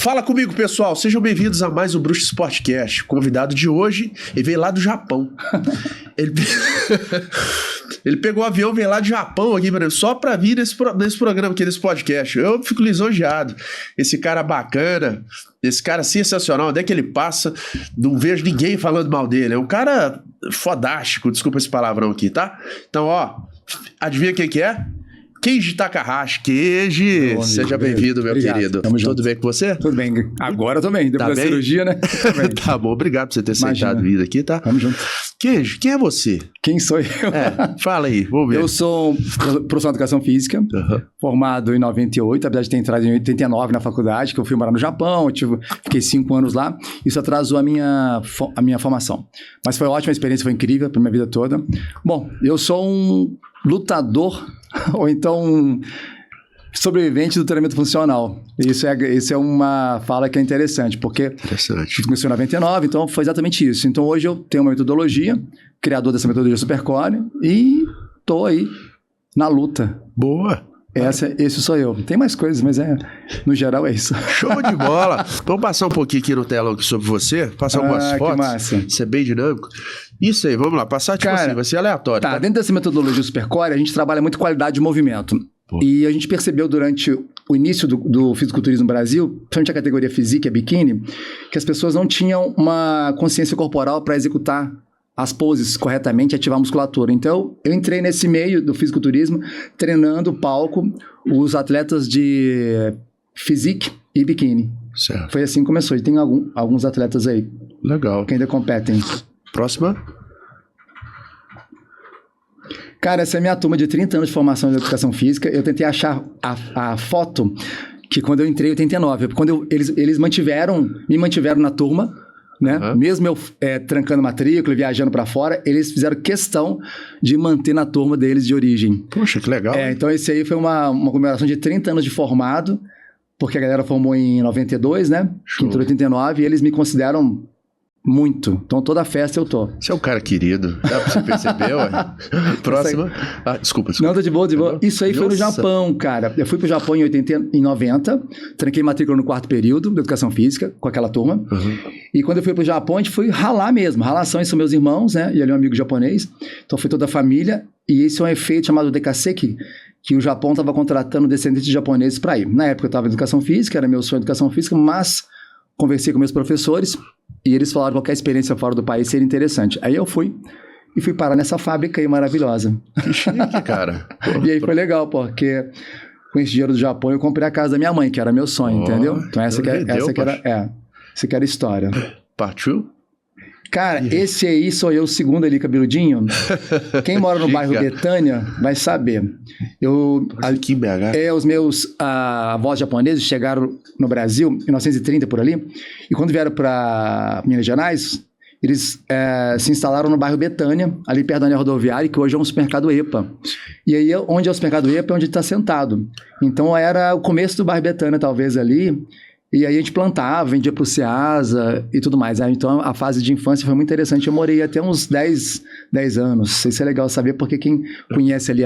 Fala comigo, pessoal. Sejam bem-vindos a mais um Bruxo Sportcast. O convidado de hoje, ele veio lá do Japão. Ele pegou o avião, veio lá do Japão aqui só pra vir nesse programa aqui, nesse podcast. Eu fico lisonjeado. Esse cara bacana, esse cara sensacional. Onde é que ele passa? Não vejo ninguém falando mal dele. É um cara fodástico, desculpa esse palavrão aqui, tá? Então, ó, adivinha quem que é? Keiji Takahashi. Keiji, seja bem-vindo, meu querido. Tamo junto. Tudo bem com você? Tudo bem. Agora eu tô bem, depois Tá da bem? cirurgia, né? Tá bom, obrigado por você ter aceitado vir aqui, tá? Tamo junto. Keiji, quem é você? Quem sou eu? Fala aí, vamos ver. Eu sou professor de educação física, formado em 98, apesar de ter entrado em 89 na faculdade, que eu fui morar no Japão, fiquei 5 anos lá. Isso atrasou a minha formação. Mas foi uma ótima experiência, foi incrível pra minha vida toda. Bom, eu sou um lutador, ou então sobrevivente do treinamento funcional. Isso é uma fala que é interessante, porque tudo começou em 99, então foi exatamente isso. Então hoje eu tenho uma metodologia, criador dessa metodologia Supercore, e tô aí na luta. Boa! Esse sou eu. Tem mais coisas, mas no geral é isso. Show de bola! Vamos passar um pouquinho aqui no telão sobre você, passar algumas fotos. Que massa. Isso é bem dinâmico. Isso aí, vamos lá, passar tipo assim, vai ser aleatório. Tá, dentro dessa metodologia Supercore, a gente trabalha muito qualidade de movimento. E a gente percebeu durante o início do fisiculturismo no Brasil, principalmente a categoria física, biquíni, que as pessoas não tinham uma consciência corporal para executar as poses corretamente e ativar a musculatura. Então, eu entrei nesse meio do fisiculturismo, treinando o palco, os atletas de physique e biquíni. Certo. Foi assim que começou. E tem alguns atletas aí. Legal. Que ainda competem. Próxima. Cara, essa é a minha turma de 30 anos de formação em educação física. Eu tentei achar a foto que quando eu entrei em 89, quando eles me mantiveram na turma, né? Mesmo eu trancando matrícula e viajando para fora, eles fizeram questão de manter na turma deles de origem. Poxa, que legal. Então esse aí foi uma comemoração de 30 anos de formado, porque a galera formou em 92, né? Entrou em 89 e eles me consideram muito. Então toda a festa eu tô. Você é um cara querido. Dá pra você perceber, ué? Próxima. Desculpa. Não, tá de boa, de boa. Isso aí foi no Japão, cara. Eu fui pro Japão em 90, tranquei matrícula no 4º período de educação física com aquela turma. E quando eu fui pro Japão, a gente foi ralar mesmo. Ralação, são meus irmãos, né? E ali um amigo japonês. Então foi toda a família. E esse é um efeito chamado Dekaseki, que o Japão estava contratando descendentes de japoneses para ir. Na época eu estava em educação física, era meu sonho de educação física, mas conversei com meus professores e eles falaram que qualquer experiência fora do país seria interessante. Aí eu fui e fui parar nessa fábrica aí maravilhosa. Que chique, cara. E aí foi legal, porque com esse dinheiro do Japão eu comprei a casa da minha mãe, que era meu sonho, entendeu? Então essa que era a história. Partiu? Cara, esse aí sou eu, o segundo ali, cabeludinho. Quem mora no bairro Betânia vai saber. Aqui em BH. Os meus avós japoneses chegaram no Brasil em 1930, por ali. E quando vieram para Minas Gerais, eles se instalaram no bairro Betânia, ali perto da linha rodoviária, que hoje é um supermercado EPA. E aí, onde é o supermercado EPA, é onde ele está sentado. Então, era o começo do bairro Betânia, talvez, ali. E aí a gente plantava, vendia pro Ceasa e tudo mais. Então a fase de infância foi muito interessante. Eu morei até uns 10 anos. Isso é legal saber, porque quem conhece ali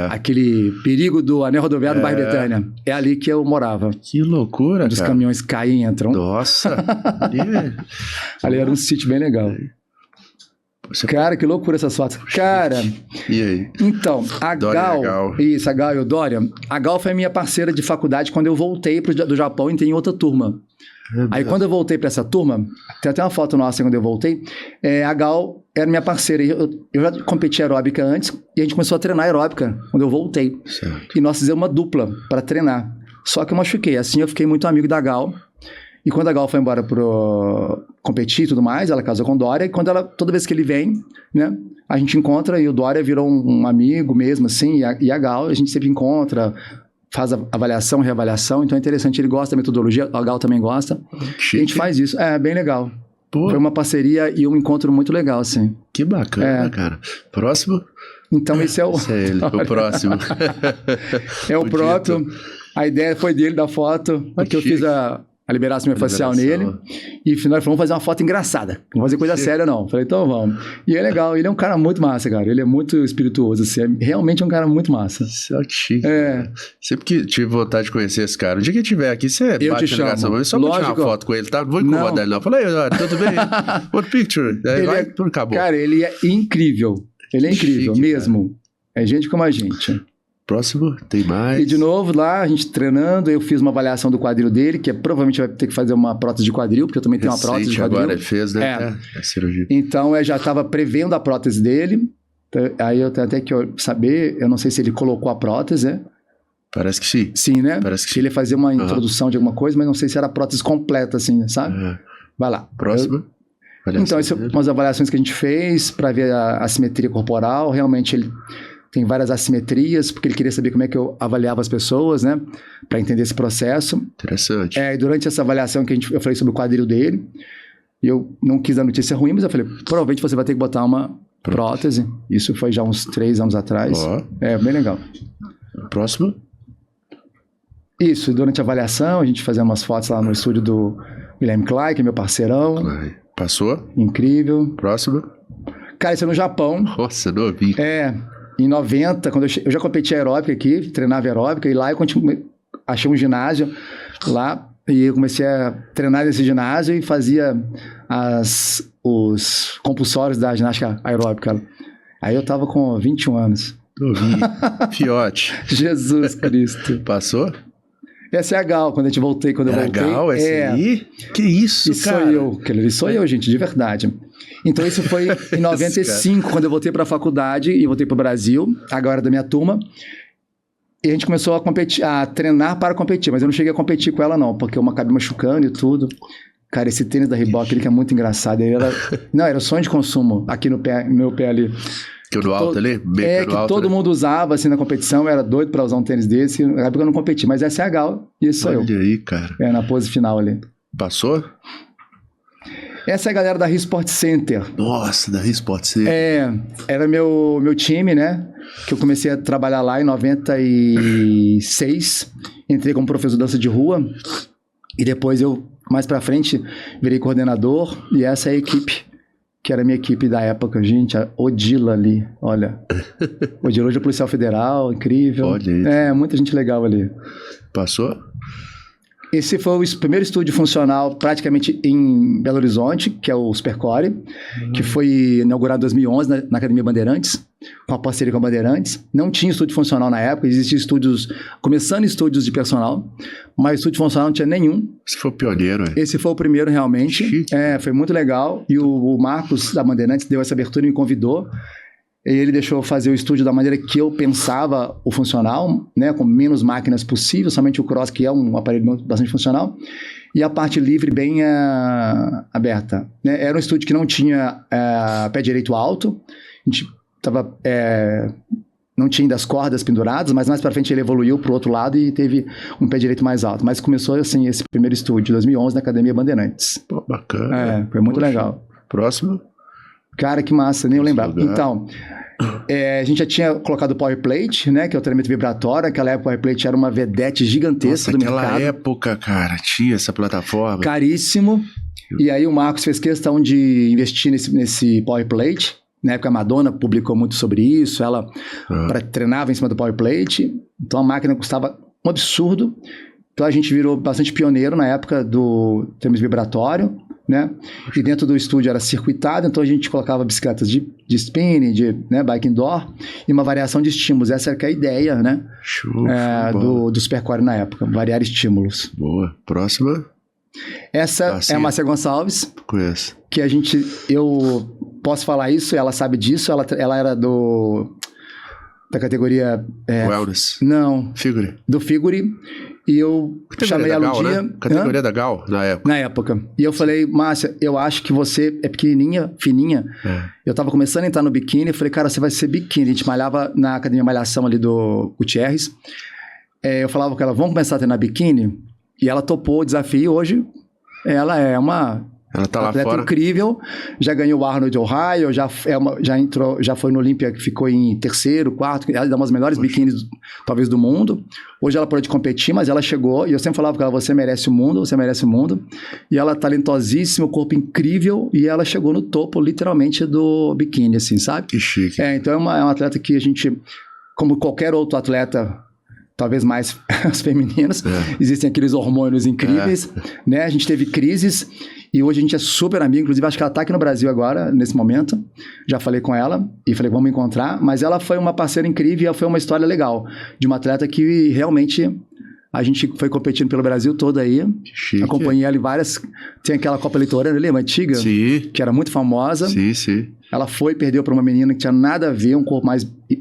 aquele perigo do anel rodoviário do bairro Betânia, é ali que eu morava. Que loucura, onde os caminhões caem e entram. Nossa! Ali era um sítio bem legal. Cara, que loucura essas fotos. Cara, e aí? Então, a Gal e o Dória. A Gal foi a minha parceira de faculdade quando eu voltei do Japão e entrei em outra turma. Aí quando eu voltei para essa turma, tem até uma foto nossa quando eu voltei, a Gal era minha parceira. Eu já competi aeróbica antes e a gente começou a treinar aeróbica quando eu voltei. Certo. E nós fizemos uma dupla para treinar. Só que eu machuquei. Assim eu fiquei muito amigo da Gal. E quando a Gal foi embora pro competir e tudo mais, ela casou com o Dória, e toda vez que ele vem, né, a gente encontra, e o Dória virou um amigo mesmo, assim, e a Gal, a gente sempre encontra, faz avaliação, reavaliação, então é interessante, ele gosta da metodologia, a Gal também gosta, e a gente faz isso, bem legal. Pô. Foi uma parceria e um encontro muito legal, assim. Que bacana, cara. Próximo? Então esse é o... Esse é ele, o próximo. É o próprio, a ideia foi dele da foto, porque eu fiz a liberação facial nele. E no final ele falou, vamos fazer uma foto engraçada. Não vamos fazer coisa séria, não. Falei, então vamos. E é legal, ele é um cara muito massa, cara. Ele é muito espirituoso, assim. Realmente é um cara muito massa. Certinho. Sempre que tive vontade de conhecer esse cara. O dia que eu estiver aqui, você eu te chamo. Só pra tirar uma foto com ele, tá? Não vou incomodar ele, não. Falei, tudo bem? One picture. Tudo acabou. Cara, ele é incrível. Ele é incrível, chique, mesmo. Cara. É gente como a gente. Próximo, tem mais. E de novo, lá, a gente treinando, eu fiz uma avaliação do quadril dele, que provavelmente vai ter que fazer uma prótese de quadril, porque eu também tenho uma prótese de quadril. Agora ele fez, né? A cirurgia. Então, eu já estava prevendo a prótese dele. Aí eu tenho até que saber, eu não sei se ele colocou a prótese, né? Parece que sim. Sim, né? Parece que sim. Ele ia fazer uma introdução de alguma coisa, mas não sei se era a prótese completa, assim, sabe? Vai lá. Próximo. Então, essas são umas avaliações que a gente fez para ver a assimetria corporal. Realmente, ele tem várias assimetrias, porque ele queria saber como é que eu avaliava as pessoas, né? Para entender esse processo. Interessante. E durante essa avaliação que eu falei sobre o quadril dele, eu não quis dar notícia ruim, mas eu falei, provavelmente você vai ter que botar uma prótese. Isso foi já uns 3 anos atrás. Bem legal. Próximo. Isso, durante a avaliação, a gente fazia umas fotos lá no estúdio do Guilherme Klein, que é meu parceirão. Passou? Incrível. Próximo. Cara, isso é no Japão. Nossa, novinho. Em 90, quando eu já competi aeróbica aqui, treinava aeróbica, e lá eu achei um ginásio lá, e eu comecei a treinar nesse ginásio e fazia os compulsórios da ginástica aeróbica. Aí eu tava com 21 anos. Novinho. Fiote. Jesus Cristo. Passou? Essa é a Gal, quando eu voltei. Gal, essa aí? Que isso, cara? Isso sou eu, gente, de verdade. Então isso foi em 95, quando eu voltei para a faculdade e voltei para o Brasil, agora da minha turma. E a gente começou a competir, a treinar para competir, mas eu não cheguei a competir com ela não, porque eu acabei machucando e tudo. Cara, esse tênis da Reebok, ele que é muito engraçado. Era o sonho de consumo aqui no meu pé ali. Que no alto ali? Que todo mundo usava assim na competição, eu era doido pra usar um tênis desse, na época eu não competi, mas essa é a Gal, e esse sou eu. Olha aí, cara. Na pose final ali. Passou? Essa é a galera da Rio Sport Center. Nossa, da Rio Sport Center. Era meu time, né, que eu comecei a trabalhar lá em 96, entrei como professor de dança de rua, e depois eu, mais pra frente, virei coordenador, e essa é a equipe que era a minha equipe da época, gente, a Odila ali, olha. Odila hoje é policial federal, incrível. Muita gente legal ali. Passou? Esse foi o primeiro estúdio funcional praticamente em Belo Horizonte, que é o Supercore, que foi inaugurado em 2011 na Academia Bandeirantes, com a parceria com a Bandeirantes. Não tinha estúdio funcional na época, existiam começando estúdios de personal, mas estúdio funcional não tinha nenhum. Esse foi o pioneiro, Esse foi o primeiro, realmente. Foi muito legal. E o Marcos da Bandeirantes deu essa abertura e me convidou. E ele deixou eu fazer o estúdio da maneira que eu pensava o funcional, né, com menos máquinas possível, somente o Cross, que é um aparelho bastante funcional, e a parte livre bem aberta. Né? Era um estúdio que não tinha pé direito alto, a gente não tinha ainda as cordas penduradas, mas mais para frente ele evoluiu para o outro lado e teve um pé direito mais alto. Mas começou assim esse primeiro estúdio, 2011, na Academia Bandeirantes. Pô, bacana. Foi muito legal. Próximo? Cara, que massa, nem eu lembrava. Então, a gente já tinha colocado o Power Plate, né, que é o treinamento vibratório. Naquela época o Power Plate era uma vedete gigantesca do mercado. Naquela época, cara, tinha essa plataforma. Caríssimo. E aí o Marcos fez questão de investir nesse Power Plate. Na época a Madonna publicou muito sobre isso, ela treinava em cima do Power Plate. Então a máquina custava um absurdo. Então a gente virou bastante pioneiro na época do treinamento vibratório, né? E dentro do estúdio era circuitado, então a gente colocava bicicletas de spinning, de bike indoor e uma variação de estímulos. Essa era a ideia, né? Do Supercore na época, variar estímulos. Boa. Próxima. Essa é a Márcia Gonçalves. Conheço. Que eu posso falar isso, ela sabe disso, ela era da categoria... Wellness. Não. Figure. Do Figure. E eu chamei ela um dia... Né? Categoria da Gal, na época. Na época. E eu falei, Márcia, eu acho que você é pequenininha, fininha. Eu tava começando a entrar no biquíni, eu falei, cara, você vai ser biquíni. A gente malhava na Academia Malhação ali do Gutierrez. Eu falava com ela, vamos começar a treinar biquíni? E ela topou o desafio. Hoje, ela é uma Ela tá lá atleta fora. incrível, já ganhou o Arnold Ohio, já foi no Olímpia, que ficou em terceiro, quarto, ela é uma das melhores biquínis, talvez, do mundo. Hoje ela parou de competir, mas ela chegou, e eu sempre falava com ela, você merece o mundo, e ela é talentosíssima, o corpo incrível, e ela chegou no topo, literalmente, do biquíni, assim, sabe? Que chique. Então é uma atleta que a gente, como qualquer outro atleta, talvez mais as femininas, existem aqueles hormônios incríveis, né? A gente teve crises e hoje a gente é super amigo, inclusive acho que ela tá aqui no Brasil agora, nesse momento. Já falei com ela e falei, vamos encontrar, mas ela foi uma parceira incrível e ela foi uma história legal, de uma atleta que realmente a gente foi competindo pelo Brasil todo aí. Chique. Acompanhei ela em várias, tem aquela Copa Litorânea, lembra? Antiga? Sim. Que era muito famosa. Sim. Ela foi e perdeu para uma menina que tinha nada a ver, um corpo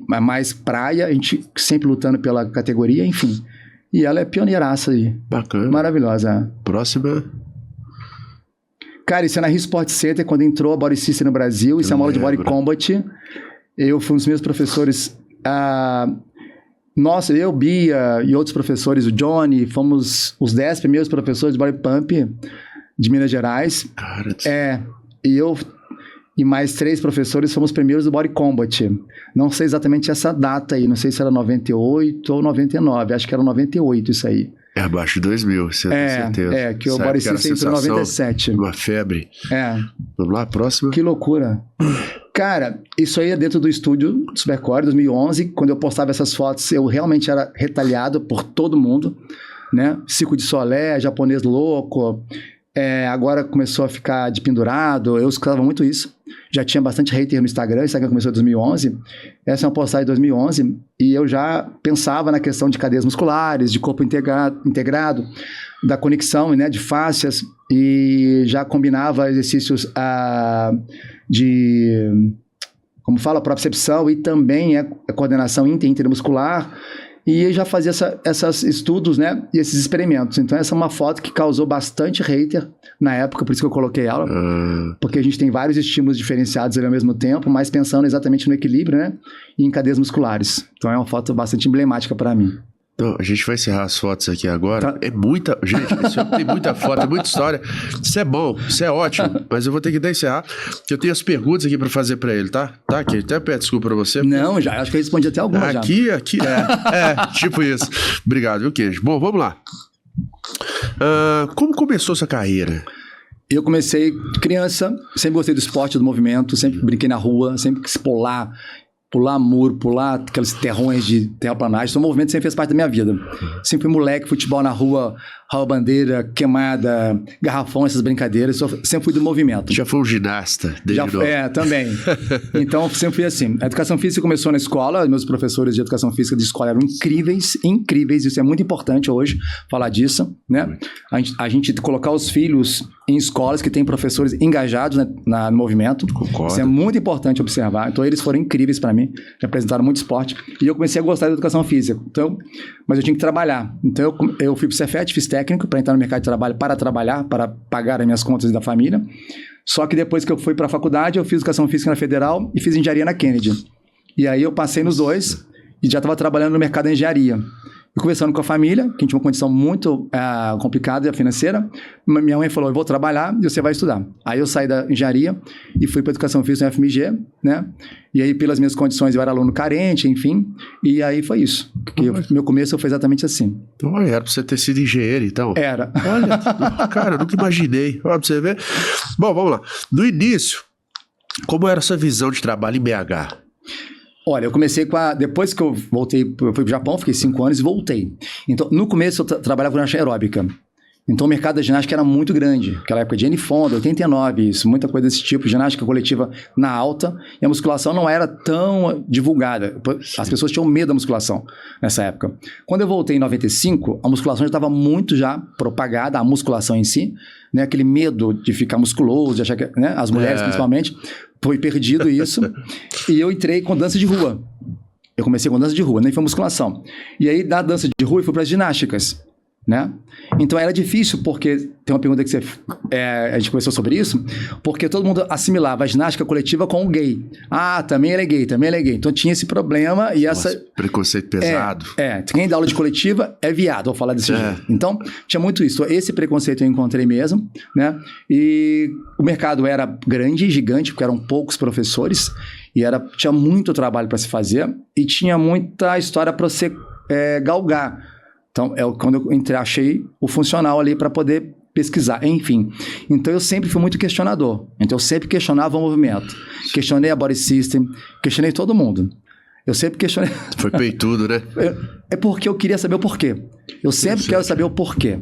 mais praia, a gente sempre lutando pela categoria, enfim. E ela é pioneiraça aí. Bacana. Maravilhosa. Próxima. Cara, isso é na Rio Sport Center, quando entrou a Body System no Brasil, isso é uma aula de Body Combat. Eu fui um dos meus professores. Nossa, eu, Bia e outros professores, o Johnny, fomos os 10 primeiros professores de Body Pump de Minas Gerais. Cara, E eu e mais 3 professores fomos primeiros do Body Combat. Não sei exatamente essa data aí, não sei se era 98 ou 99, acho que era 98 isso aí. É abaixo de 2000, você tem certeza. Que o Body System entrou em 97. Uma febre. Vamos lá, próxima. Que loucura. Cara, isso aí é dentro do estúdio Supercore, 2011, quando eu postava essas fotos, eu realmente era retalhado por todo mundo, né? Circo de Solé, japonês louco, agora começou a ficar de pendurado, eu escutava muito isso. Já tinha bastante hater no Instagram, o Instagram começou em 2011. Essa é uma postagem de 2011 e eu já pensava na questão de cadeias musculares, de corpo integrado, da conexão, né, de fáscias, e já combinava exercícios de, como fala, propriocepção e também a coordenação intermuscular. E já fazia esses estudos, né, e esses experimentos. Então essa é uma foto que causou bastante hater na época, por isso que eu coloquei ela, porque a gente tem vários estímulos diferenciados ali ao mesmo tempo, mas pensando exatamente no equilíbrio, né, e em cadeias musculares. Então é uma foto bastante emblemática para mim. Então, a gente vai encerrar as fotos aqui agora. Tá. É muita... Gente, tem muita foto, tem muita história. Isso é bom, isso é ótimo. Mas eu vou ter que encerrar, porque eu tenho as perguntas aqui pra fazer pra ele, tá? Tá aqui, até peço desculpa pra você. Não, já, acho que eu respondi até alguma já. Aqui, tipo isso. Obrigado, viu, Queijo? Bom, vamos lá. Como começou essa carreira? Eu comecei criança, sempre gostei do esporte, do movimento, sempre brinquei na rua, sempre quis pular muro, pular aqueles terrões de terraplanagem. Então o movimento sempre fez parte da minha vida. Sempre fui moleque, futebol na rua, bandeira, queimada, garrafão, essas brincadeiras. Sempre fui do movimento. Já foi um ginasta? Também. Então sempre fui assim. A educação física começou na escola, meus professores de educação física de escola eram incríveis, isso é muito importante hoje, falar disso, né? A gente colocar os filhos em escolas que têm professores engajados no movimento. Concordo. Isso é muito importante observar. Então eles foram incríveis para mim, representaram muito esporte. E eu comecei a gostar da educação física. Então, mas eu tinha que trabalhar. Então eu fui pro Cefet, fiz técnico para entrar no mercado de trabalho, para trabalhar, para pagar as minhas contas da família. Só que depois que eu fui para a faculdade, eu fiz educação física na Federal e fiz engenharia na Kennedy. E aí eu passei nos dois e já estava trabalhando no mercado da engenharia. E conversando com a família, que a gente tinha uma condição muito complicada financeira, minha mãe falou, eu vou trabalhar e você vai estudar. Aí eu saí da engenharia e fui para educação física na FMG, né? E aí, pelas minhas condições, eu era aluno carente, enfim. E aí foi isso. Meu começo foi exatamente assim. Olha, era para você ter sido engenheiro, então? Era. Olha, cara, eu nunca imaginei. Olha para você ver. Bom, vamos lá. No início, como era a sua visão de trabalho em BH? Olha, eu comecei depois que eu voltei, eu fui pro Japão, fiquei 5 anos e voltei. Então, no começo eu trabalhava com ginástica aeróbica. Então, o mercado da ginástica era muito grande. Aquela época de Jane Fonda, 89, isso, muita coisa desse tipo, ginástica coletiva na alta, e a musculação não era tão divulgada. As pessoas tinham medo da musculação nessa época. Quando eu voltei em 95, a musculação já estava muito já propagada, a musculação em si, né? Aquele medo de ficar musculoso, de achar que, né? As mulheres principalmente, foi perdido isso. E eu entrei com dança de rua. Eu comecei com dança de rua, nem foi musculação. E aí, da dança de rua, eu fui para as ginásticas. né? Então era difícil, porque tem uma pergunta que a gente conversou sobre isso, porque todo mundo assimilava a ginástica coletiva com o gay. Ah, também ele é gay, também ele é gay. Então tinha esse problema e Nossa, preconceito pesado. Quem dá aula de coletiva é viado, vou falar desse jeito. Então tinha muito isso. Esse preconceito eu encontrei mesmo, né? E o mercado era grande, gigante, porque eram poucos professores e tinha muito trabalho para se fazer e tinha muita história para você galgar. Então, quando eu achei o funcional ali para poder pesquisar, enfim. Então, eu sempre fui muito questionador. Então, eu sempre questionava o movimento. Questionei a Body System, questionei todo mundo. Eu sempre questionei... Foi peitudo, né? É porque eu queria saber o porquê. Eu sempre quero saber o porquê.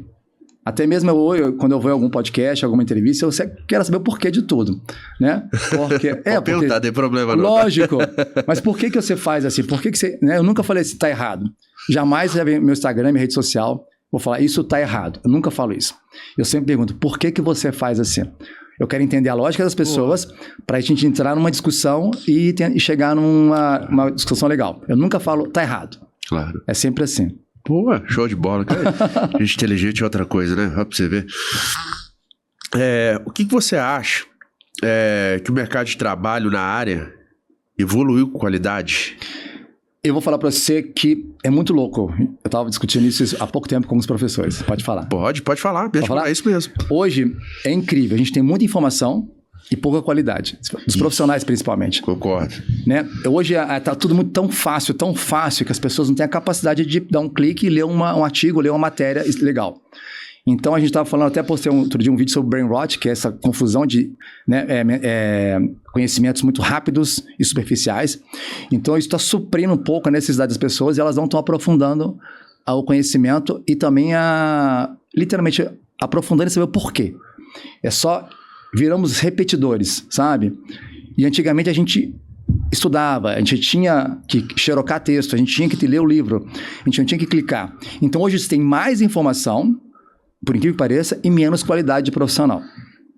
Até mesmo quando eu vou em algum podcast, alguma entrevista, eu sempre quero saber o porquê de tudo, né? Porque, perguntar, tem problema não. Lógico. Mas por que você faz assim? Por que você... Né? Eu nunca falei assim, tá errado. Jamais já vi meu Instagram, minha rede social, vou falar, isso tá errado. Eu nunca falo isso. Eu sempre pergunto, por que você faz assim? Eu quero entender a lógica das pessoas para a gente entrar numa discussão e chegar numa discussão legal. Eu nunca falo, tá errado. Claro. É sempre assim. Pô, show de bola. Gente inteligente é outra coisa, né? Olha pra você ver. O que você acha que o mercado de trabalho na área evoluiu com qualidade? Eu vou falar para você que é muito louco. Eu estava discutindo isso há pouco tempo com os professores. Pode falar. Pode falar. Deixa eu falar. É isso mesmo. Hoje é incrível. A gente tem muita informação e pouca qualidade. Dos profissionais, principalmente. Concordo. Né? Hoje está tudo muito tão fácil, que as pessoas não têm a capacidade de dar um clique e ler um artigo, ler uma matéria legal. Então, a gente estava falando, até postei outro dia um vídeo sobre brain rot, que é essa confusão de conhecimentos muito rápidos e superficiais. Então, isso está suprindo um pouco a necessidade das pessoas e elas não estão aprofundando o conhecimento e também, literalmente, aprofundando e saber o porquê. Viramos repetidores, sabe? E antigamente a gente estudava, a gente tinha que xerocar texto, a gente tinha que ler o livro, a gente não tinha que clicar. Então, hoje você tem mais informação, por incrível que pareça, e menos qualidade de profissional.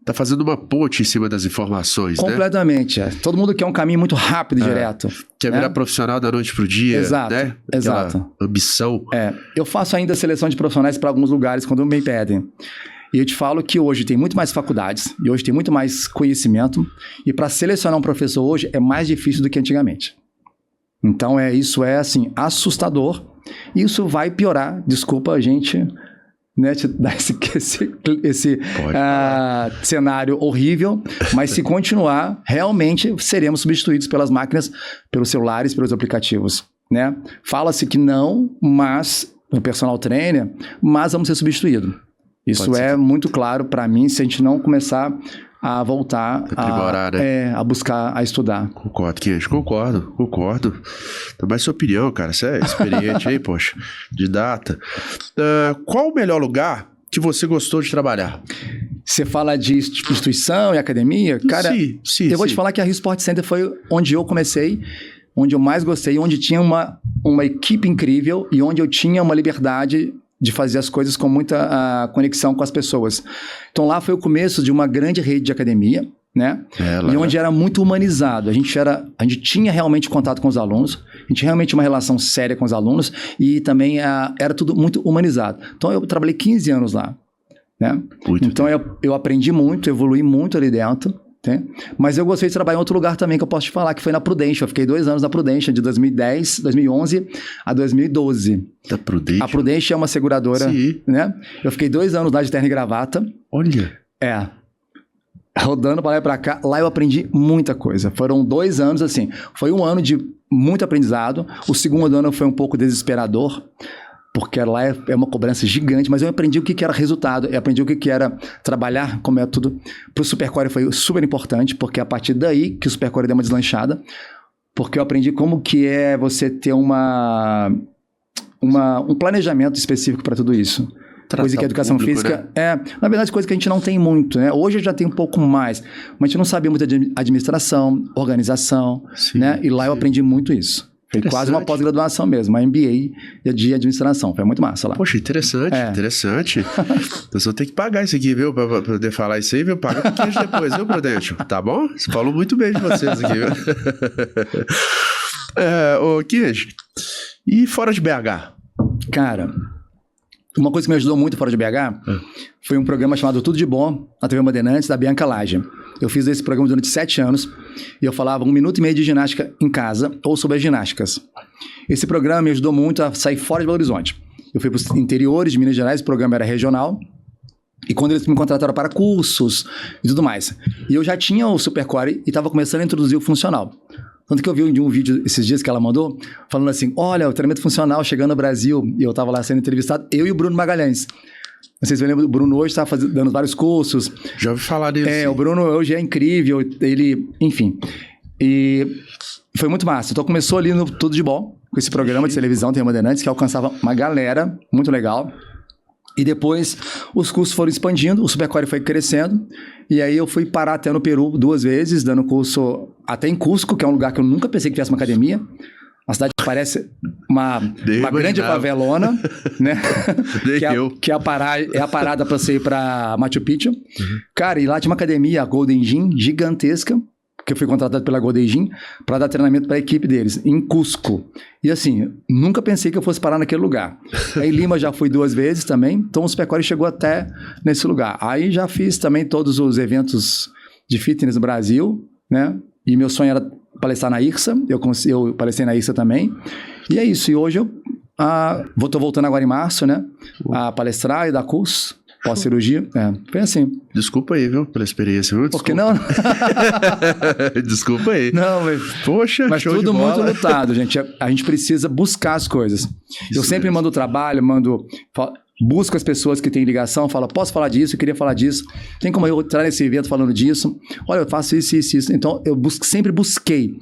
Tá fazendo uma ponte em cima das informações, completamente, né? Todo mundo quer um caminho muito rápido e direto. Quer virar profissional da noite pro dia, exato, né? Exato. Ambição. Eu faço ainda seleção de profissionais para alguns lugares quando me pedem. E eu te falo que hoje tem muito mais faculdades, e hoje tem muito mais conhecimento, e para selecionar um professor hoje é mais difícil do que antigamente. Então, isso é, assim, assustador, e isso vai piorar, desculpa a gente... Né, te dar esse cenário horrível, mas se continuar, realmente seremos substituídos pelas máquinas, pelos celulares, pelos aplicativos, né? Fala-se que não, mas o personal trainer, mas vamos ser substituídos. Isso é muito claro para mim, se a gente não começar a voltar a buscar, a estudar. Concordo, Kenji, concordo. Dá mais sua opinião, cara. Você é experiente aí, poxa, de data. Qual o melhor lugar que você gostou de trabalhar? Você fala de instituição e academia? Cara, sim, eu vou te falar que a Rio Sport Center foi onde eu comecei, onde eu mais gostei, onde tinha uma equipe incrível e onde eu tinha uma liberdade de fazer as coisas com muita conexão com as pessoas. Então lá foi o começo de uma grande rede de academia, né? E onde era muito humanizado. A gente tinha realmente contato com os alunos, a gente realmente tinha uma relação séria com os alunos e também era tudo muito humanizado. Então eu trabalhei 15 anos lá, né? Então eu aprendi muito, evolui muito ali dentro. Mas eu gostei de trabalhar em outro lugar também que eu posso te falar, que foi na Prudential. Eu fiquei 2 anos na Prudential, de 2011 a 2012. Da Prudential? A Prudential é uma seguradora, né? Eu fiquei 2 anos lá de terno e gravata. Olha! Rodando para lá e para cá. Lá eu aprendi muita coisa. Foram 2 anos, assim. Foi um ano de muito aprendizado. O segundo ano foi um pouco desesperador, porque lá é uma cobrança gigante, mas eu aprendi o que era resultado, eu aprendi o que era trabalhar com método. Para o Supercore foi super importante, porque é a partir daí que o Supercore deu uma deslanchada, porque eu aprendi como que é você ter um planejamento específico para tudo isso. Coisa que a educação física, né? Na verdade, coisa que a gente não tem muito, né? Hoje já tem um pouco mais, mas a gente não sabia muito de administração, organização, né? E lá eu aprendi muito isso. Foi quase uma pós-graduação mesmo, uma MBA de administração. Foi muito massa lá. Poxa, interessante. Então, você vai ter que pagar isso aqui, viu? Pra poder falar isso aí, viu? Paga um pouquinho depois, viu, Prudential? Tá bom? Você falou muito bem de vocês aqui, viu? Ô, Kenji, e fora de BH? Cara, Uma coisa que me ajudou muito fora de BH foi um programa chamado Tudo de Bom, na TV Bandeirantes, da Bianca Laje. Eu fiz esse programa durante 7 anos e eu falava 1 minuto e meio de ginástica em casa ou sobre as ginásticas. Esse programa me ajudou muito a sair fora de Belo Horizonte. Eu fui para os interiores de Minas Gerais, o programa era regional. E quando eles me contrataram para cursos e tudo mais. E eu já tinha o Supercore e estava começando a introduzir o funcional. Tanto que eu vi um vídeo esses dias que ela mandou, falando assim, olha, o treinamento funcional chegando no Brasil. E eu estava lá sendo entrevistado, eu e o Bruno Magalhães. Não sei se você lembra, o Bruno hoje está dando vários cursos. Já ouvi falar disso. O Bruno hoje é incrível, ele, enfim. E foi muito massa. Então começou ali no Tudo de Bom, com esse programa de televisão, TV Bandeirantes, que alcançava uma galera muito legal. E depois os cursos foram expandindo, o Supercore foi crescendo, e aí eu fui parar até no Peru 2 vezes, dando curso até em Cusco, que é um lugar que eu nunca pensei que tivesse uma academia. Uma cidade que parece uma grande favelona, né? que é a parada para você ir para Machu Picchu. Cara, e lá tinha uma academia, a Golden Gym, gigantesca, que eu fui contratado pela Golden Gym para dar treinamento para a equipe deles, em Cusco. E assim, nunca pensei que eu fosse parar naquele lugar. Aí em Lima já fui 2 vezes também, então o Supercore chegou até nesse lugar. Aí já fiz também todos os eventos de fitness no Brasil, né? E meu sonho era palestrar na IRSA, eu palestrei na IRSA também. E é isso, e hoje eu tô voltando agora em março, né? A palestrar e dar curso. Pós-cirurgia, foi assim. Desculpa aí, viu, pela experiência. Viu? Por que não? Desculpa aí. Não, poxa, mas tudo muito lutado, gente. A gente precisa buscar as coisas. Isso eu sempre mando trabalho, busco as pessoas que têm ligação, falo, posso falar disso, eu queria falar disso. Tem como eu entrar nesse evento falando disso? Olha, eu faço isso, isso, isso. Então, eu sempre busquei.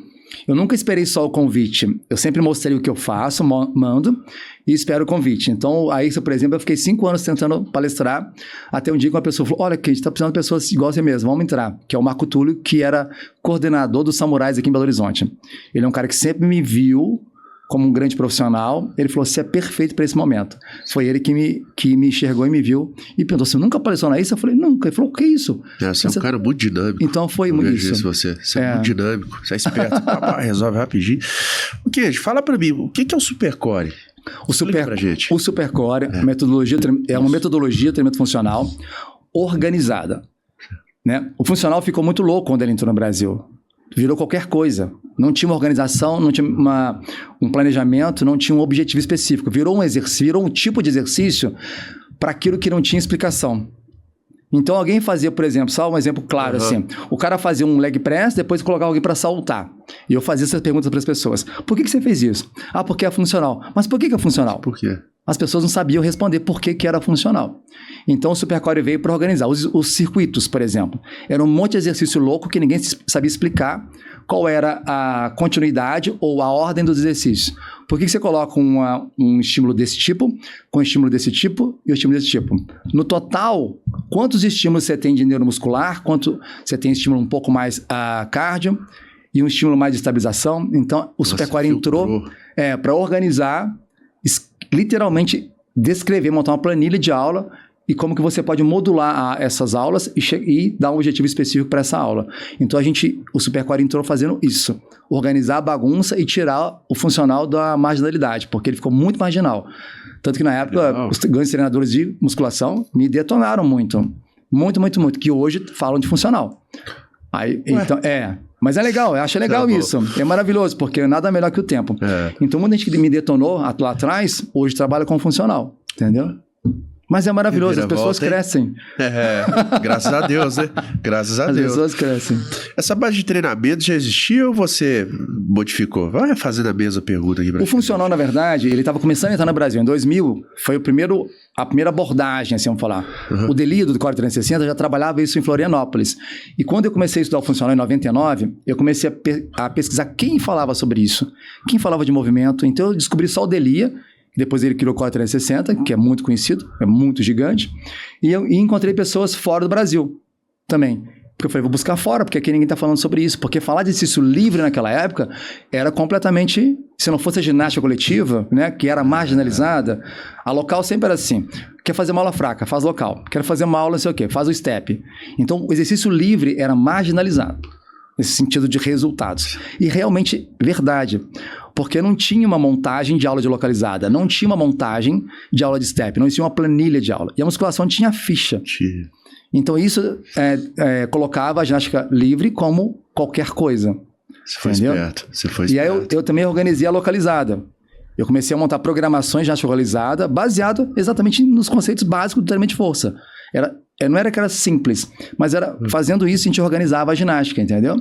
Eu nunca esperei só o convite. Eu sempre mostrei o que eu faço, mando e espero o convite. Então, aí, por exemplo, eu fiquei 5 anos tentando palestrar, até um dia que uma pessoa falou, olha, que a gente está precisando de pessoas igual você mesmo, vamos entrar. Que é o Marco Túlio, que era coordenador dos Samurais aqui em Belo Horizonte. Ele é um cara que sempre me viu como um grande profissional. Ele falou, você é perfeito para esse momento. Foi ele que me enxergou e me viu e perguntou, você nunca palestrou na IRSA? Eu falei, nunca. Ele falou, o que é isso? Você é um cara muito dinâmico. Então foi muito isso. Você é muito dinâmico, você é esperto. Resolve rapidinho. O que? Fala para mim, o que é o Supercore? O Supercore é uma metodologia de treinamento funcional organizada. Né? O funcional ficou muito louco quando ele entrou no Brasil. Virou qualquer coisa. Não tinha uma organização, não tinha um planejamento, não tinha um objetivo específico. Virou um exercício, virou um tipo de exercício para aquilo que não tinha explicação. Então, alguém fazia, por exemplo, só um exemplo claro, assim, o cara fazia um leg press, depois colocava alguém para saltar. E eu fazia essas perguntas para as pessoas. Por que você fez isso? Porque é funcional. Mas por que é funcional? Por quê? As pessoas não sabiam responder por que era funcional. Então, o Supercore veio para organizar. Os circuitos, por exemplo. Era um monte de exercício louco que ninguém sabia explicar qual era a continuidade ou a ordem dos exercícios. Por que você coloca um estímulo desse tipo, com um estímulo desse tipo e um estímulo desse tipo? No total, quantos estímulos você tem de neuromuscular, quanto você tem estímulo um pouco mais cardio e um estímulo mais de estabilização? Então, o Supercore entrou para organizar, literalmente descrever, montar uma planilha de aula e como que você pode modular essas aulas e dar um objetivo específico para essa aula. Então, o Supercore entrou fazendo isso, organizar a bagunça e tirar o funcional da marginalidade, porque ele ficou muito marginal. Tanto que na época, os grandes treinadores de musculação me detonaram muito, que hoje falam de funcional. Então, mas é legal, eu acho legal isso. É maravilhoso, porque nada melhor que o tempo. Então, muita gente que me detonou lá atrás, hoje trabalha com funcional, entendeu? Mas é maravilhoso, as pessoas crescem. Graças a Deus, né? Graças a Deus. As pessoas crescem. Essa base de treinamento já existia ou você modificou? Vai fazendo a mesma pergunta aqui pra O funcional, na verdade, ele estava começando a entrar no Brasil. Em 2000, foi a primeira abordagem, assim, vamos falar. O Delido, do Core 360, já trabalhava isso em Florianópolis. E quando eu comecei a estudar o funcional em 99, eu comecei a pesquisar quem falava sobre isso. Quem falava de movimento. Então, eu descobri só o Delia. Depois ele criou o Core 360, que é muito conhecido, é muito gigante. E encontrei pessoas fora do Brasil também. Porque eu falei, vou buscar fora, porque aqui ninguém está falando sobre isso. Porque falar de exercício livre naquela época era completamente... Se não fosse a ginástica coletiva, né, que era marginalizada, a local sempre era assim. Quer fazer uma aula fraca? Faz local. Quer fazer uma aula não sei o quê? Faz o step. Então, o exercício livre era marginalizado. nesse sentido de resultados. E realmente, verdade. Porque não tinha uma montagem de aula de localizada, não tinha uma montagem de aula de step, não existia uma planilha de aula. E a musculação tinha ficha. Então isso colocava a ginástica livre como qualquer coisa. Você foi esperto. E aí eu também organizei a localizada. Eu comecei a montar programações de ginástica localizada baseado exatamente nos conceitos básicos do treinamento de força. Não era que era simples, mas era fazendo isso a gente organizava a ginástica, entendeu?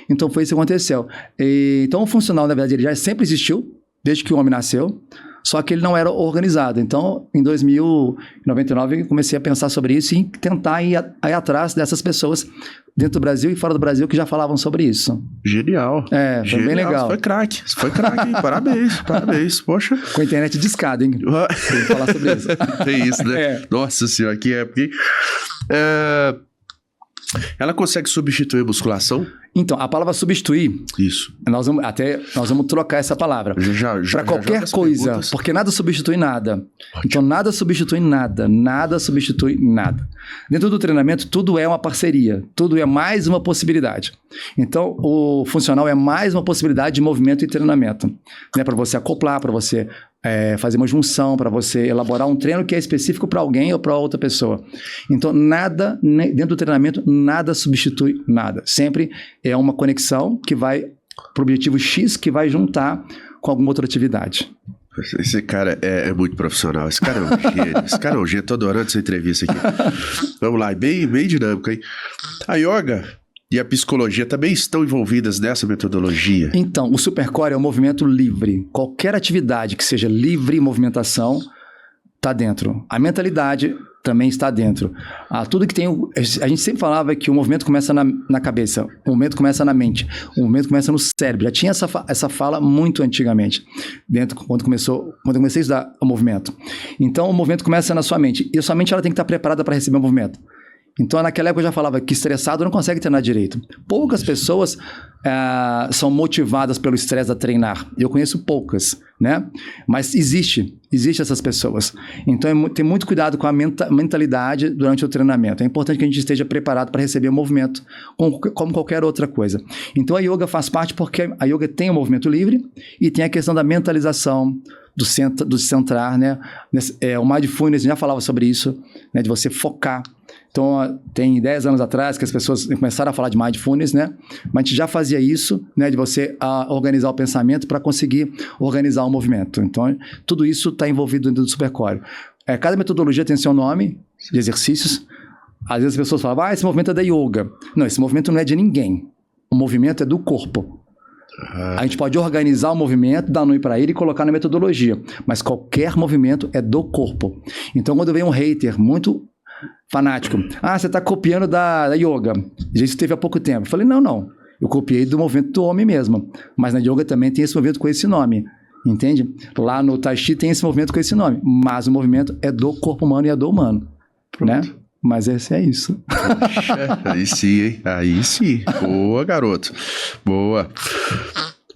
Então foi isso que aconteceu. Então o funcional, na verdade, ele já sempre existiu, desde que o homem nasceu, só que ele não era organizado. Então, em 2099, eu comecei a pensar sobre isso e tentar ir atrás dessas pessoas dentro do Brasil e fora do Brasil que já falavam sobre isso. Genial. Foi Genial. bem legal. Você foi craque, hein? Parabéns. Poxa. Com a internet de escada, hein? Tem que falar sobre isso. Tem isso, né? Nossa senhora, aqui é porque... Ela consegue substituir a musculação? Então, a palavra substituir... Isso. Nós vamos trocar essa palavra. Para qualquer coisa, perguntas. Porque nada substitui nada. Ótimo. Então, nada substitui nada. Nada substitui nada. Dentro do treinamento, tudo é uma parceria. Tudo é mais uma possibilidade. Então, o funcional é mais uma possibilidade de movimento e treinamento. Né? Para você acoplar, para você... fazer uma junção, para você elaborar um treino que é específico para alguém ou para outra pessoa. Então, nada, dentro do treinamento, nada substitui nada. Sempre é uma conexão que vai para o objetivo X, que vai juntar com alguma outra atividade. Esse cara é muito profissional. Esse cara é um gênio. Esse cara é um gênio. Tô adorando essa entrevista aqui. Vamos lá, bem dinâmico, hein? A yoga e a psicologia também estão envolvidas nessa metodologia? Então, o Supercore é um movimento livre. Qualquer atividade que seja livre em movimentação está dentro. A mentalidade também está dentro. Tudo que tem... A gente sempre falava que o movimento começa na cabeça, o movimento começa na mente, o movimento começa no cérebro. Já tinha essa fala muito antigamente, quando eu comecei a estudar o movimento. Então, o movimento começa na sua mente. E a sua mente ela tem que estar preparada para receber o movimento. Então, naquela época eu já falava que estressado não consegue treinar direito. Poucas pessoas são motivadas pelo estresse a treinar. Eu conheço poucas, né? Mas existe essas pessoas. Então, tem muito cuidado com a mentalidade durante o treinamento. É importante que a gente esteja preparado para receber o movimento, como qualquer outra coisa. Então, a yoga faz parte porque a yoga tem o movimento livre e tem a questão da mentalização, do centrar, né? O Mindfulness já falava sobre isso, né? De você focar. Então, tem 10 anos atrás que as pessoas começaram a falar de Mindfulness, né? Mas a gente já fazia isso, né? De você organizar o pensamento para conseguir organizar o movimento. Então, tudo isso está envolvido dentro do Supercore. Cada metodologia tem seu nome de exercícios. Às vezes as pessoas falam, esse movimento é da yoga. Não, esse movimento não é de ninguém. O movimento é do corpo. A gente pode organizar o movimento, dar nome para ele e colocar na metodologia. Mas qualquer movimento é do corpo. Então, quando vem um hater muito fanático, você está copiando da yoga. Isso teve há pouco tempo. Eu falei, não. Eu copiei do movimento do homem mesmo. Mas na yoga também tem esse movimento com esse nome. Entende? Lá no Tai Chi tem esse movimento com esse nome. Mas o movimento é do corpo humano e é do humano. Né? Mas esse é isso. Poxa, aí sim, hein? Aí sim. Boa, garoto. Boa.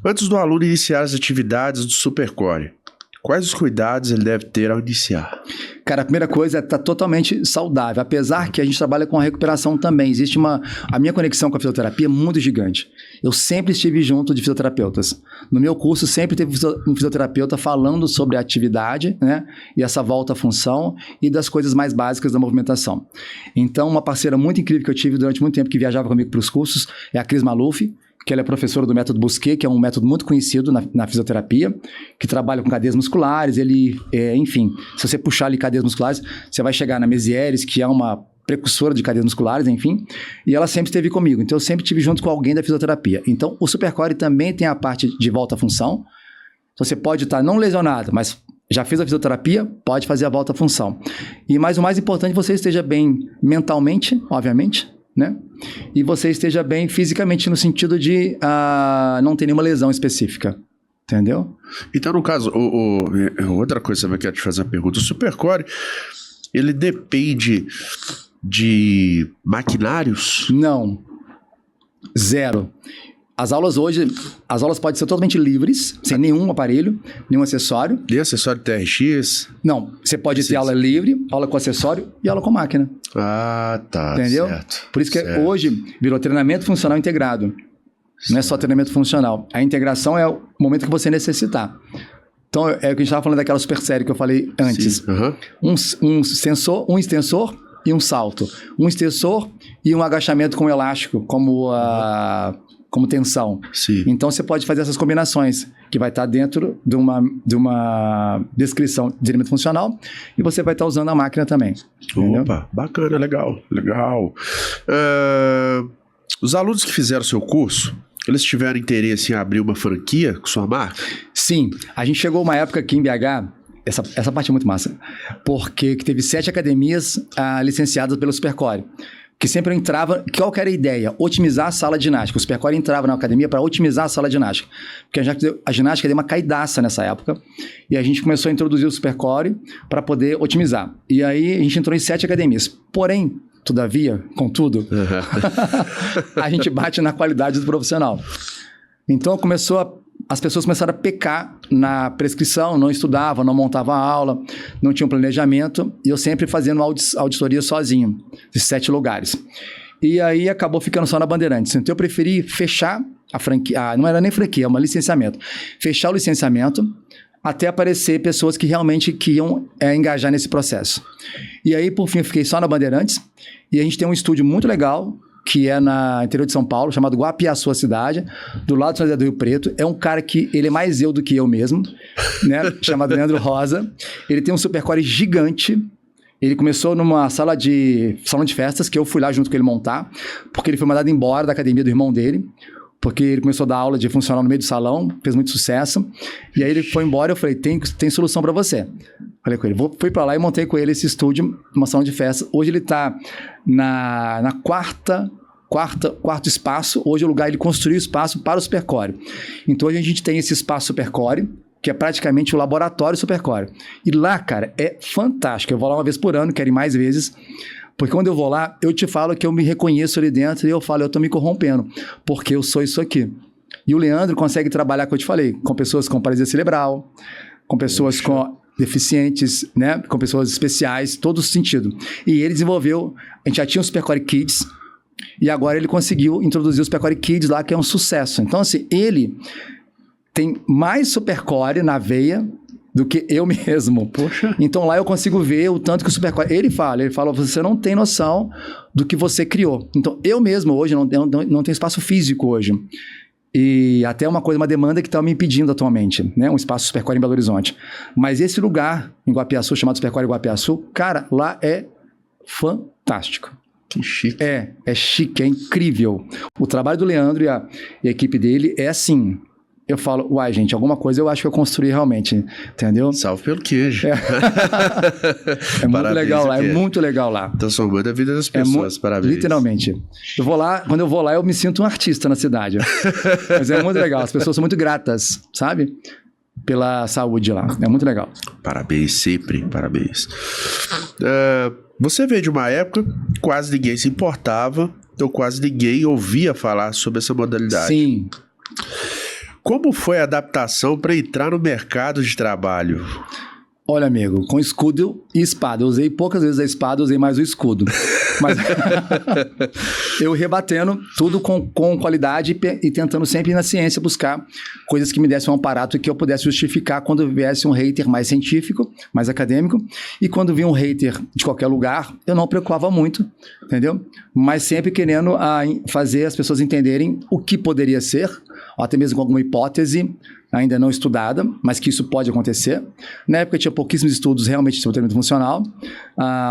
Antes do aluno iniciar as atividades do Supercore, quais os cuidados ele deve ter ao iniciar? Cara, a primeira coisa é estar totalmente saudável. Apesar que a gente trabalha com a recuperação também. Existe a minha conexão com a fisioterapia é muito gigante. Eu sempre estive junto de fisioterapeutas. No meu curso sempre teve um fisioterapeuta falando sobre a atividade, né? E essa volta à função e das coisas mais básicas da movimentação. Então, uma parceira muito incrível que eu tive durante muito tempo que viajava comigo para os cursos é a Cris Maluf, que ela é professora do método Busquet, que é um método muito conhecido na fisioterapia, que trabalha com cadeias musculares. Enfim, se você puxar ali cadeias musculares, você vai chegar na Mézières, que é uma precursora de cadeias musculares, enfim, e ela sempre esteve comigo. Então, eu sempre estive junto com alguém da fisioterapia. Então, o Supercore também tem a parte de volta à função. Então, você pode estar não lesionado, mas já fez a fisioterapia, pode fazer a volta à função. Mas o mais importante, você esteja bem mentalmente, obviamente, né? E você esteja bem fisicamente no sentido de não ter nenhuma lesão específica. Entendeu? Então, no caso, outra coisa também que eu quero te fazer uma pergunta. O Supercore, ele depende de maquinários? Não. Zero. As aulas podem ser totalmente livres, sem nenhum aparelho, nenhum acessório. E acessório TRX? Não, você pode ter aula livre, aula com acessório e aula com máquina. Tá. Entendeu? Certo. Por isso que hoje virou treinamento funcional integrado. Não é só treinamento funcional. A integração é o momento que você necessitar. Então, é o que a gente estava falando daquela super série que eu falei antes. Um extensor e um salto. Um extensor e um agachamento com elástico, como tensão. Sim. Então, você pode fazer essas combinações, que vai estar dentro de uma descrição de treinamento funcional, e você vai estar usando a máquina também. Entendeu? Opa, bacana, legal. Os alunos que fizeram seu curso, eles tiveram interesse em abrir uma franquia com sua marca? Sim, a gente chegou uma época aqui em BH, essa parte é muito massa, porque teve 7 academias licenciadas pelo Supercore, que sempre entrava, qual que era a ideia? Otimizar a sala de ginástica. O Supercore entrava na academia para otimizar a sala de ginástica, porque a ginástica deu uma caidaça nessa época, e a gente começou a introduzir o Supercore para poder otimizar. E aí a gente entrou em 7 academias. Porém, todavia, contudo, a gente bate na qualidade do profissional. Então as pessoas começaram a pecar na prescrição, não estudavam, não montavam a aula, não tinham planejamento, e eu sempre fazendo auditoria sozinho, de 7 lugares. E aí acabou ficando só na Bandeirantes. Então eu preferi fechar a franquia, não era nem franquia, é um licenciamento. Fechar o licenciamento até aparecer pessoas que realmente queriam engajar nesse processo. E aí, por fim, eu fiquei só na Bandeirantes, e a gente tem um estúdio muito legal, que é no interior de São Paulo, chamado Guapiaçu, a cidade, do lado de São José do Rio Preto. É um cara que, ele é mais eu do que eu mesmo, né? Chamado Leandro Rosa. Ele tem um Supercore gigante. Ele começou numa salão de festas, que eu fui lá junto com ele montar, porque ele foi mandado embora da academia do irmão dele, porque ele começou a dar aula de funcional no meio do salão, fez muito sucesso, e aí ele foi embora. Eu falei, tem solução para você. Falei com ele, fui para lá e montei com ele esse estúdio, uma salão de festa. Hoje ele está na quarto espaço. Hoje o lugar, ele construiu espaço para o Supercore. Então hoje a gente tem esse espaço Supercore, que é praticamente o laboratório Supercore. E lá, cara, é fantástico. Eu vou lá uma vez por ano, quero ir mais vezes, porque quando eu vou lá, eu te falo que eu me reconheço ali dentro e eu falo, eu tô me corrompendo, porque eu sou isso aqui. E o Leandro consegue trabalhar, como eu te falei, com pessoas com paralisia cerebral, com pessoas com deficientes, né, com pessoas especiais, todo sentido. E ele desenvolveu, a gente já tinha o Supercore Kids, e agora ele conseguiu introduzir o Supercore Kids lá, que é um sucesso. Então, assim, ele tem mais Supercore na veia do que eu mesmo. Poxa. Então lá eu consigo ver o tanto que o Supercore... Ele fala, você não tem noção do que você criou. Então eu mesmo hoje não tenho espaço físico hoje. E até uma demanda que está me impedindo atualmente, né? Um espaço Supercore em Belo Horizonte. Mas esse lugar em Guapiaçu, chamado Supercore Guapiaçu, cara, lá é fantástico. Que chique. É chique, é incrível. O trabalho do Leandro e a equipe dele é assim... Eu falo, uai, gente, alguma coisa eu acho que eu construí realmente, entendeu? Salve pelo queijo. É muito legal lá, é muito legal lá. Transformando a vida das pessoas, parabéns. Literalmente. Quando eu vou lá, eu me sinto um artista na cidade. Mas é muito legal, as pessoas são muito gratas, sabe? Pela saúde lá, é muito legal. Parabéns, sempre, parabéns. Você veio de uma época que quase ninguém se importava, então quase ninguém ouvia falar sobre essa modalidade. Sim. Como foi a adaptação para entrar no mercado de trabalho? Olha, amigo, com escudo e espada. Eu usei poucas vezes a espada, usei mais o escudo. Mas eu rebatendo tudo com qualidade e tentando sempre na ciência buscar coisas que me dessem um aparato e que eu pudesse justificar quando viesse um hater mais científico, mais acadêmico. E quando vinha um hater de qualquer lugar, eu não preocupava muito, entendeu? Mas sempre querendo fazer as pessoas entenderem o que poderia ser, ou até mesmo com alguma hipótese ainda não estudada, mas que isso pode acontecer. Na época tinha pouquíssimos estudos realmente sobre treinamento funcional,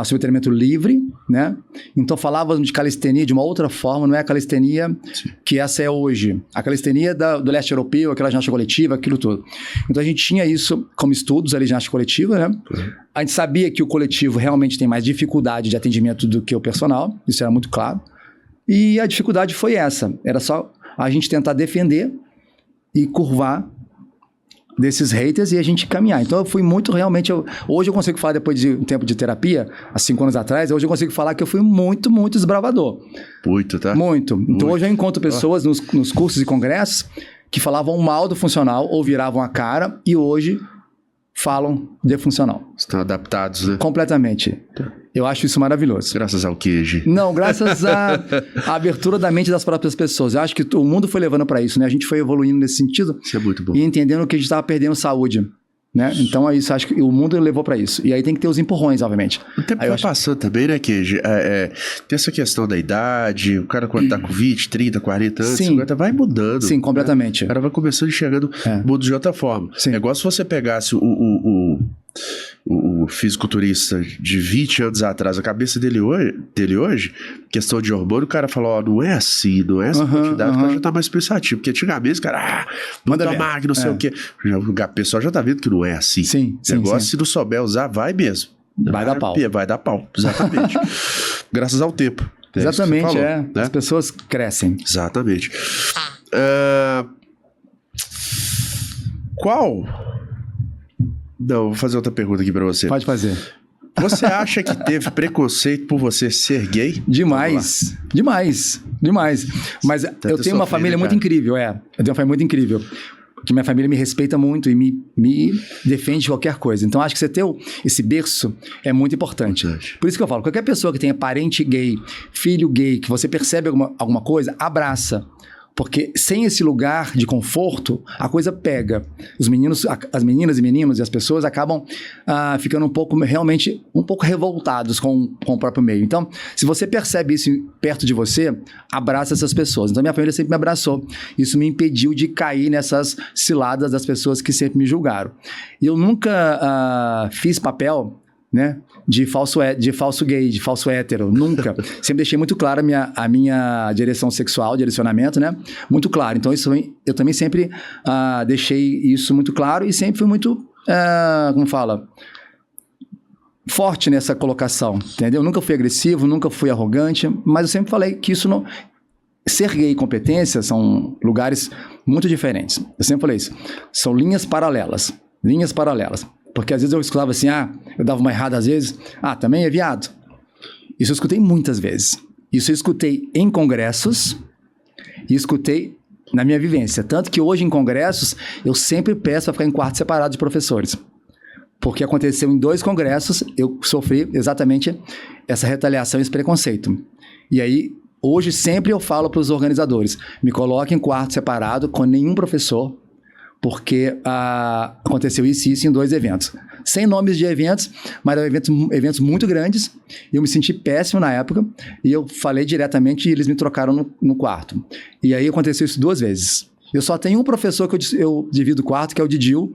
sobre treinamento livre, né? Então falávamos de calistenia de uma outra forma, não é a calistenia que essa é hoje. A calistenia do leste europeu, aquela ginástica coletiva, aquilo tudo. Então a gente tinha isso como estudos ali, ginástica coletiva, né? A gente sabia que o coletivo realmente tem mais dificuldade de atendimento do que o personal, isso era muito claro. E a dificuldade foi essa, era só a gente tentar defender e curvar desses haters e a gente caminhar. Então eu fui muito realmente... Hoje eu consigo falar, depois de um tempo de terapia, há 5 anos atrás, hoje eu consigo falar que eu fui muito, muito desbravador. Muito, tá? Muito. Então hoje eu encontro pessoas nos cursos e congressos que falavam mal do funcional ou viravam a cara e hoje falam de funcional. Estão adaptados, né? Completamente. Eu acho isso maravilhoso. Graças ao queijo. Não, graças à abertura da mente das próprias pessoas. Eu acho que o mundo foi levando para isso, né? A gente foi evoluindo nesse sentido. Isso é muito bom. E entendendo que a gente estava perdendo saúde. Né? Então é isso, acho que o mundo levou para isso. E aí tem que ter os empurrões, obviamente. O tempo vai passando também, né, Queijo? Tem essa questão da idade, o cara quando tá com 20, 30, 40 anos, 50, vai mudando. Sim, completamente. Né? O cara vai começando enxergando o mundo de outra forma. Sim. É igual se você pegasse o fisiculturista de 20 anos atrás, a cabeça dele hoje, questão de hormônio, o cara falou, ó, não é assim, não é essa quantidade, o cara já tá mais pensativo, porque antigamente, cara, muita máquina, não sei o quê. O pessoal já tá vendo que não é assim. Sim, o negócio, se não souber usar, vai mesmo. Vai dar pau. Vai dar pau, exatamente. Graças ao tempo. Exatamente, falou, né? As pessoas crescem. Exatamente. Qual... Não, vou fazer outra pergunta aqui pra você. Pode fazer. Você acha que teve preconceito por você ser gay? Demais. Mas eu tenho uma família muito incrível, Eu tenho uma família muito incrível. Que minha família me respeita muito e me defende de qualquer coisa. Então, acho que você ter esse berço é muito importante. Por isso que eu falo, qualquer pessoa que tenha parente gay, filho gay, que você percebe alguma coisa, abraça. Porque sem esse lugar de conforto, a coisa pega. Os meninos, as meninas e meninos e as pessoas acabam ficando realmente um pouco revoltados com o próprio meio. Então, se você percebe isso perto de você, abraça essas pessoas. Então, minha família sempre me abraçou. Isso me impediu de cair nessas ciladas das pessoas que sempre me julgaram. E eu nunca fiz papel, né, de falso gay, de falso hétero, nunca. Sempre deixei muito claro a minha direção sexual, direcionamento, né, muito claro. Então eu também sempre deixei isso muito claro e sempre fui muito, forte nessa colocação, entendeu? Nunca fui agressivo, nunca fui arrogante, mas eu sempre falei que isso não... Ser gay e competência são lugares muito diferentes. Eu sempre falei isso. São linhas paralelas. Porque às vezes eu escutava assim, eu dava uma errada às vezes, também é viado. Isso eu escutei muitas vezes. Isso eu escutei em congressos e escutei na minha vivência. Tanto que hoje em congressos eu sempre peço para ficar em quarto separado de professores. Porque aconteceu em 2 congressos, eu sofri exatamente essa retaliação, esse preconceito. E aí, hoje sempre eu falo para os organizadores, me coloquem em quarto separado com nenhum professor, porque aconteceu isso e isso em 2 eventos. Sem nomes de eventos, mas eram eventos muito grandes. Eu me senti péssimo na época e eu falei diretamente e eles me trocaram no quarto. E aí aconteceu isso 2 vezes. Eu só tenho um professor que eu divido o quarto, que é o Didil,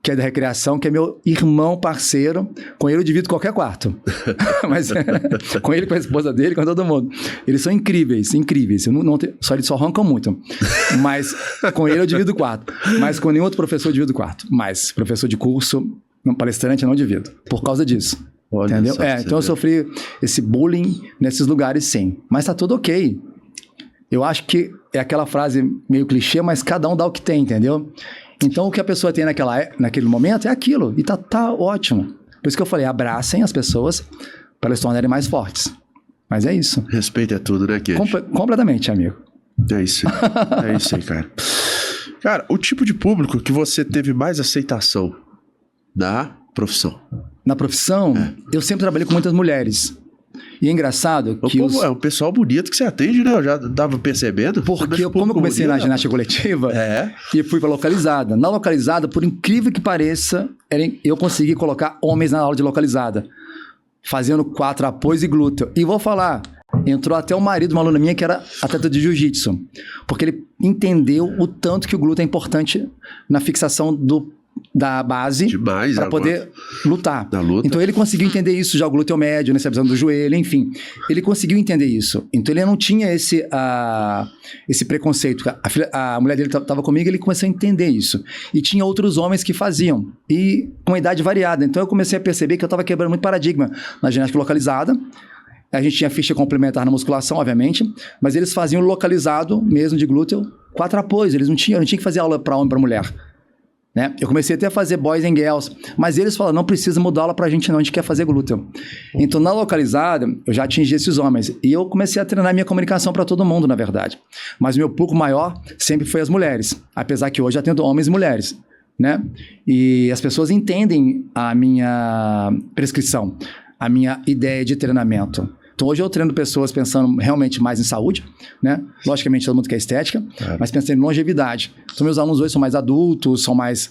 que é da recreação, que é meu irmão parceiro. Com ele eu divido qualquer quarto. Mas com ele, com a esposa dele, com todo mundo. Eles são incríveis. Eles só arrancam muito. Mas com ele eu divido o quarto. Mas com nenhum outro professor eu divido o quarto. Mas professor de curso, palestrante, eu não divido. Por causa disso. Olha, entendeu? Então eu sofri esse bullying nesses lugares, sim. Mas tá tudo ok. Eu acho que é aquela frase meio clichê, mas cada um dá o que tem, entendeu? Então, o que a pessoa tem naquele momento é aquilo. E tá ótimo. Por isso que eu falei, abracem as pessoas para elas se tornarem mais fortes. Mas é isso. Respeito é tudo, né, Queijo? Completamente, amigo. É isso aí, cara. Cara, o tipo de público que você teve mais aceitação na profissão? Na profissão, eu sempre trabalhei com muitas mulheres. E é engraçado que é um pessoal bonito que você atende, né? Eu já tava percebendo. Porque como eu comecei na ginástica coletiva e fui pra localizada. Na localizada, por incrível que pareça, eu consegui colocar homens na aula de localizada. Fazendo 4 apoios e glúteo. E vou falar, entrou até o marido de uma aluna minha que era atleta de jiu-jitsu. Porque ele entendeu o tanto que o glúteo é importante na fixação da base para poder lutar. Então ele conseguiu entender isso, já o glúteo médio, nessa visão do joelho, enfim. Ele conseguiu entender isso. Então ele não tinha esse preconceito. A mulher dele estava comigo, ele começou a entender isso. E tinha outros homens que faziam. E com idade variada. Então eu comecei a perceber que eu estava quebrando muito paradigma na ginástica localizada. A gente tinha ficha complementar na musculação, obviamente, mas eles faziam localizado mesmo de glúteo, 4 apoios. Eles não tinha que fazer aula para homem e para mulher. Né? Eu comecei até a fazer boys and girls, mas eles falaram, não precisa mudar aula pra gente não, a gente quer fazer glúteo. Então na localizada, eu já atingi esses homens, e eu comecei a treinar minha comunicação para todo mundo, na verdade. Mas o meu público maior sempre foi as mulheres, apesar que hoje eu atendo homens e mulheres. né? E as pessoas entendem a minha prescrição, a minha ideia de treinamento. Então, hoje eu treino pessoas pensando realmente mais em saúde, né? Logicamente, todo mundo quer estética, mas pensando em longevidade. Então, meus alunos hoje são mais adultos, são mais,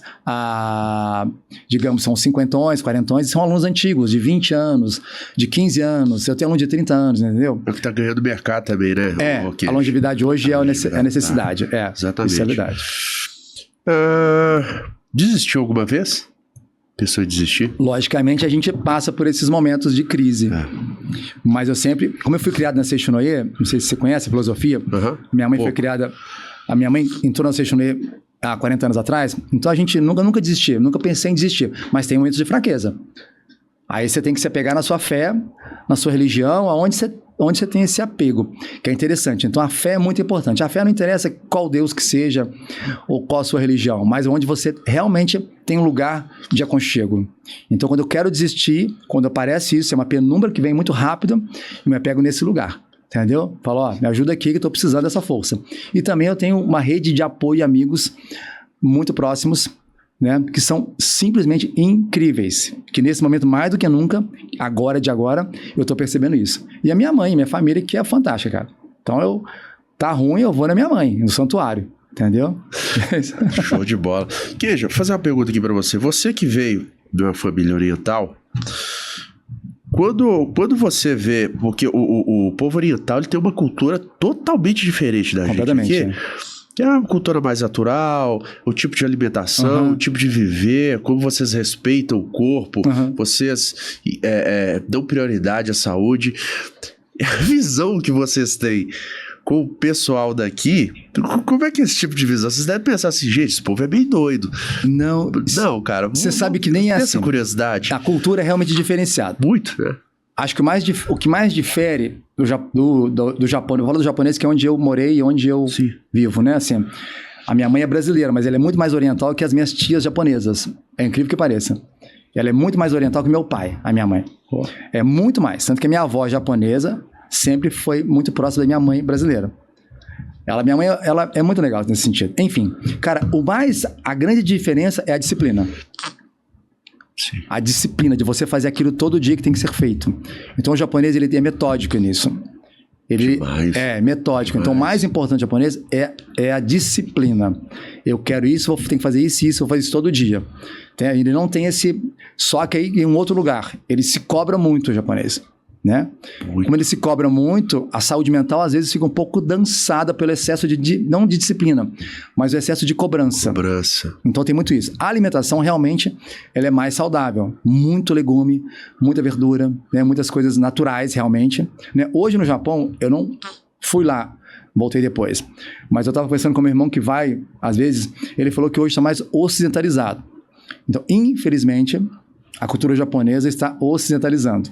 digamos, são 50, 40, e são alunos antigos, de 20 anos, de 15 anos. Eu tenho aluno de 30 anos, entendeu? É o que tá ganhando mercado também, né? A longevidade hoje é a necessidade. Exatamente. Isso é verdade. Desistiu alguma vez? Pessoa desistir? Logicamente, a gente passa por esses momentos de crise. Mas eu sempre... Como eu fui criado na Seixonoye, não sei se você conhece a filosofia, minha mãe foi criada... A minha mãe entrou na Seixonoye há 40 anos atrás, então a gente nunca desistiu, nunca pensei em desistir, mas tem momentos de fraqueza. Aí você tem que se apegar na sua fé, na sua religião, onde você tem esse apego, que é interessante. Então, a fé é muito importante. A fé não interessa qual Deus que seja ou qual a sua religião, mas onde você realmente tem um lugar de aconchego. Então, quando eu quero desistir, quando aparece isso, é uma penumbra que vem muito rápido, eu me apego nesse lugar. Entendeu? Falo, ó, me ajuda aqui que eu estou precisando dessa força. E também eu tenho uma rede de apoio e amigos muito próximos, né, que são simplesmente incríveis, que nesse momento, mais do que nunca, agora de agora, eu estou percebendo isso. E a minha mãe, minha família, que é fantástica, cara. Então, tá ruim, eu vou na minha mãe, no santuário, entendeu? Show de bola. Queijo, vou fazer uma pergunta aqui para você. Você que veio de uma família oriental, quando você vê, porque o povo oriental ele tem uma cultura totalmente diferente da gente aqui, que é uma cultura mais natural, o tipo de alimentação, o tipo de viver, como vocês respeitam o corpo, vocês dão prioridade à saúde. A visão que vocês têm com o pessoal daqui, como é que é esse tipo de visão? Vocês devem pensar assim, gente, esse povo é bem doido. Não, cara. Você sabe que nem é assim. Essa curiosidade. A cultura é realmente diferenciada. Muito, né? Acho que o que mais difere do Japão, eu falo do japonês, que é onde eu morei e onde eu vivo, né? Assim, a minha mãe é brasileira, mas ela é muito mais oriental que as minhas tias japonesas. É incrível que pareça. Ela é muito mais oriental que meu pai, a minha mãe. É muito mais. Tanto que a minha avó japonesa sempre foi muito próxima da minha mãe brasileira. Minha mãe, ela é muito legal nesse sentido. Enfim, cara, a grande diferença é a disciplina. Sim. A disciplina de você fazer aquilo todo dia que tem que ser feito. Então o japonês ele é metódico nisso. Ele é metódico. Então o mais importante do japonês é a disciplina. Eu quero isso, tenho que fazer isso e isso, vou fazer isso todo dia. Ele não tem esse... Só que aí em um outro lugar. Ele se cobra muito, o japonês. Né? Como ele se cobra muito, a saúde mental às vezes fica um pouco dançada pelo excesso não de disciplina, mas o excesso de cobrança. Então tem muito isso. A alimentação realmente ela é mais saudável, muito legume, muita verdura, né? Muitas coisas naturais realmente, né? Hoje no Japão eu não fui lá, voltei depois, mas eu estava conversando com meu irmão que vai, às vezes, ele falou que hoje está mais ocidentalizado. Então infelizmente a cultura japonesa está ocidentalizando.